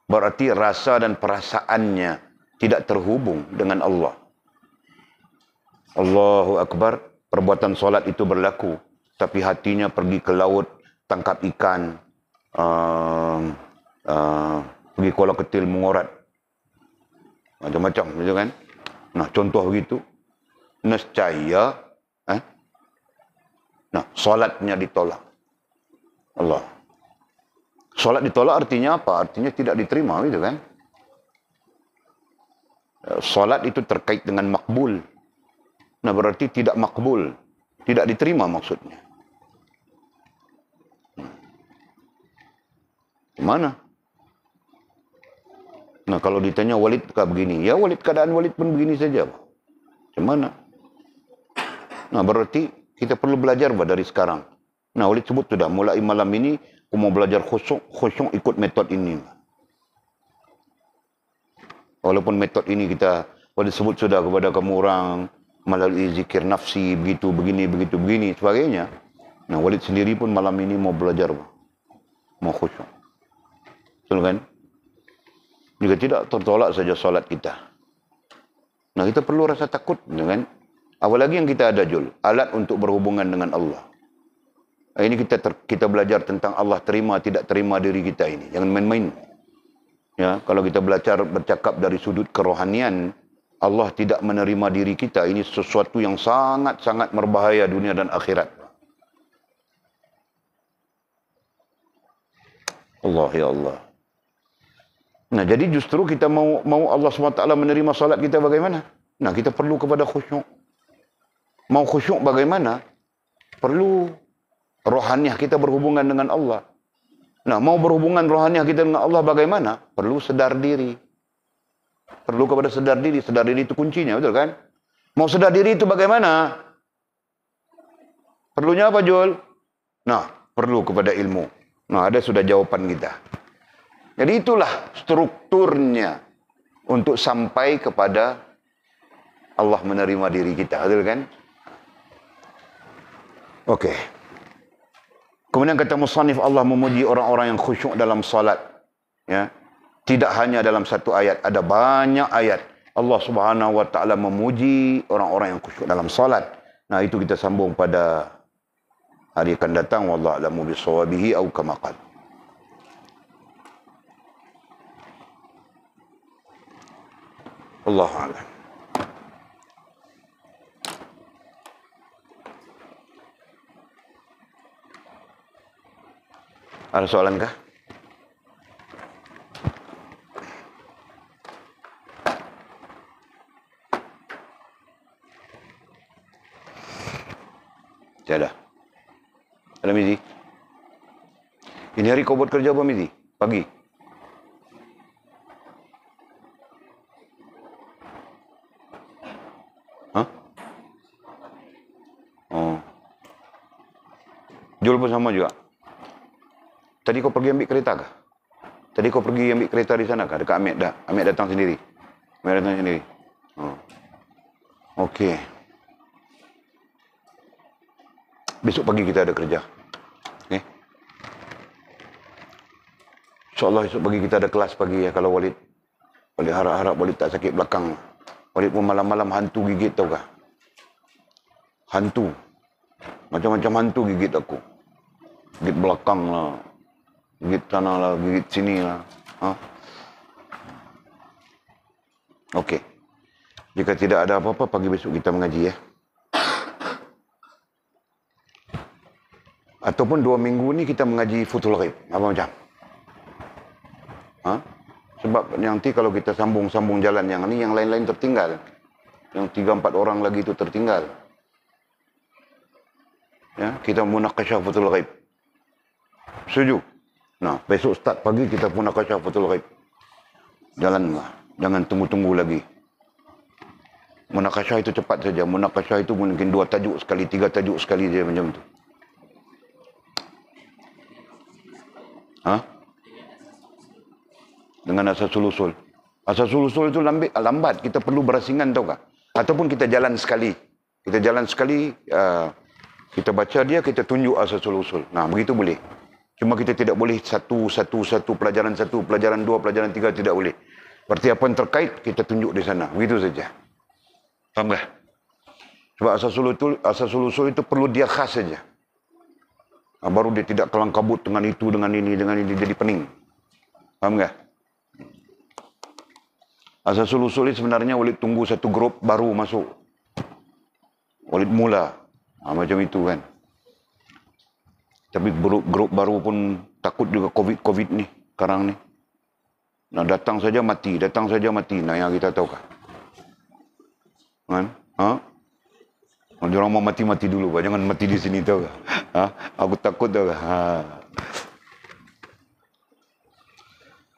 Berarti rasa dan perasaannya tidak terhubung dengan Allah. Allahu Akbar, perbuatan solat itu berlaku, tapi hatinya pergi ke laut, tangkap ikan, pergi kolam kecil mengorat. Macam-macam, gitu kan? Nah, contoh begitu. Nescaya nah, solatnya ditolak. Allah. Solat ditolak artinya apa? Artinya tidak diterima, gitu kan? Solat itu terkait dengan makbul. Nah, berarti tidak makbul. Tidak diterima maksudnya. Mana? Nah, kalau ditanya Walid begini, ya Walid keadaan Walid pun begini saja. Macam mana? Nah, berarti kita perlu belajar dari sekarang. Nah, Walid sebut sudah, mulai malam ini, aku mau belajar khusyuk ikut metod ini. Walaupun metod ini Walid sebut sudah kepada kamu orang, melalui zikir nafsi, begitu, begini, sebagainya. Nah, Walid sendiri pun malam ini mau belajar, mau khusyuk. Betul kan? Juga tidak tertolak saja solat kita. Nah, kita perlu rasa takut, kan? Apalagi yang kita ada, Jul, alat untuk berhubungan dengan Allah. Ini kita belajar tentang Allah terima tidak terima diri kita ini. Jangan main-main. Ya, kalau kita bercakap dari sudut kerohanian, Allah tidak menerima diri kita, ini sesuatu yang sangat-sangat berbahaya dunia dan akhirat. Allah, ya Allah. Nah, jadi justru kita mau Allah SWT menerima salat kita bagaimana? Nah, kita perlu kepada khusyuk. Mau khusyuk bagaimana? Perlu rohaniah kita berhubungan dengan Allah. Nah, mau berhubungan rohaniah kita dengan Allah bagaimana? Perlu sedar diri. Perlu kepada sedar diri. Sedar diri itu kuncinya, betul kan? Mau sedar diri itu bagaimana? Perlunya apa, Jul? Nah, perlu kepada ilmu. Nah, ada sudah jawaban kita. Jadi itulah strukturnya untuk sampai kepada Allah menerima diri kita, betul kan? Okey. Kemudian kata musannif, Allah memuji orang-orang yang khusyuk dalam salat. Ya. Tidak hanya dalam satu ayat, ada banyak ayat. Allah Subhanahu wa taala memuji orang-orang yang khusyuk dalam salat. Nah, itu kita sambung pada hari akan datang, wallahu a'lamu bishawabihi au kama qala. Allahu a'lam. Ada soalan kah? Tiada. Ada Mizi? Ini hari kau buat kerja apa Mizi? Pagi? Hah? Oh. Jul pun sama juga. Tadi kau pergi ambil kereta kah? Tadi kau pergi ambil kereta di sana kah? Dekat Amek dah. Amek datang sendiri. Amek datang sendiri. Oh. Okey. Besok pagi kita ada kerja. Okay. InsyaAllah esok pagi kita ada kelas pagi ya. Kalau Walid harap-harap Walid tak sakit belakang. Walid pun malam-malam hantu gigit tau kah? Hantu. Macam-macam hantu gigit aku. Gigit belakang lah. Gigit sana lah, gigit sini lah. Ha? Okey. Jika tidak ada apa-apa, pagi besok kita mengaji ya. Ataupun 2 minggu ni kita mengaji Futhul Ghaib. Apa macam? Ha? Sebab nanti kalau kita sambung-sambung jalan yang ni, yang lain-lain tertinggal. Yang 3-4 orang lagi itu tertinggal. Ya, kita munaqasyah Futhul Ghaib. Setuju? Nah, besok start pagi kita munaqasyah Futhul Ghaib. Jalanlah. Jangan tunggu-tunggu lagi. Munaqasyah itu cepat saja. Munaqasyah itu mungkin 2 tajuk sekali, 3 tajuk sekali dia macam tu. Ha? Dengan asasul usul. Asasul usul itu lambat. Kita perlu berasingan tau kah? Ataupun kita jalan sekali. Kita jalan sekali, kita baca dia, kita tunjuk asasul usul. Nah, begitu boleh. Cuma kita tidak boleh satu, pelajaran 1, pelajaran 2, pelajaran 3, tidak boleh. Berarti apa yang terkait, kita tunjuk di sana. Begitu saja. Faham tak? Sebab asasul usul itu perlu dia khas saja. Baru dia tidak kelang kabut dengan itu, dengan ini, jadi pening. Faham tak? Asasul usul ini sebenarnya Walid tunggu satu grup baru masuk. Walid mula. Macam itu kan. Tapi grup baru pun takut juga COVID ni. Sekarang ni. Nah, datang saja mati. Nah, yang kita tahu kah? Kan? Ha? Orang mau mati-mati dulu, Pak. Jangan mati di sini, tahu kah? Ha? Aku takut, tahu kah? Ha.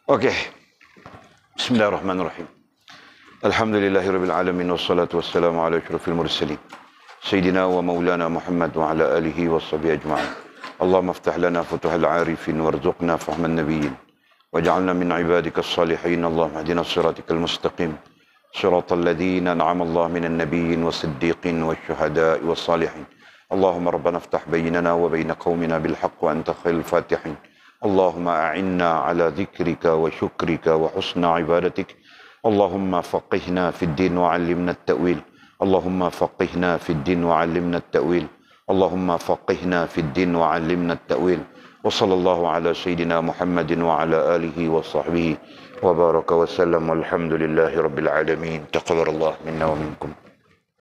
Okey. Bismillahirrahmanirrahim. Alhamdulillahirabbil alamin wassalatu wassalamu ala asyrafil mursalin. Sayyidina wa maulana Muhammad wa ala alihi washabihi ajma'in. اللهم افتح لنا فتوح العارفين وارزقنا فهم النبيين واجعلنا من عبادك الصالحين. اللهم اهدنا صراطك المستقيم صراط الذين أنعم الله من النبيين والصديقين والشهداء والصالحين. اللهم ربنا افتح بيننا وبين قومنا بالحق وأنت خير الفاتحين. اللهم أعنا على ذكرك وشكرك وحسن عبادتك. اللهم فقهنا في الدين وعلمنا التأويل. اللهم فقهنا في الدين وعلمنا التأويل. اللهم فقهنا في الدين وعلمنا التأويل. وصلى الله على سيدنا محمد وعلى آله وصحبه وبارك وسلم والحمد لله رب العالمين. تقبل الله منا ومنكم.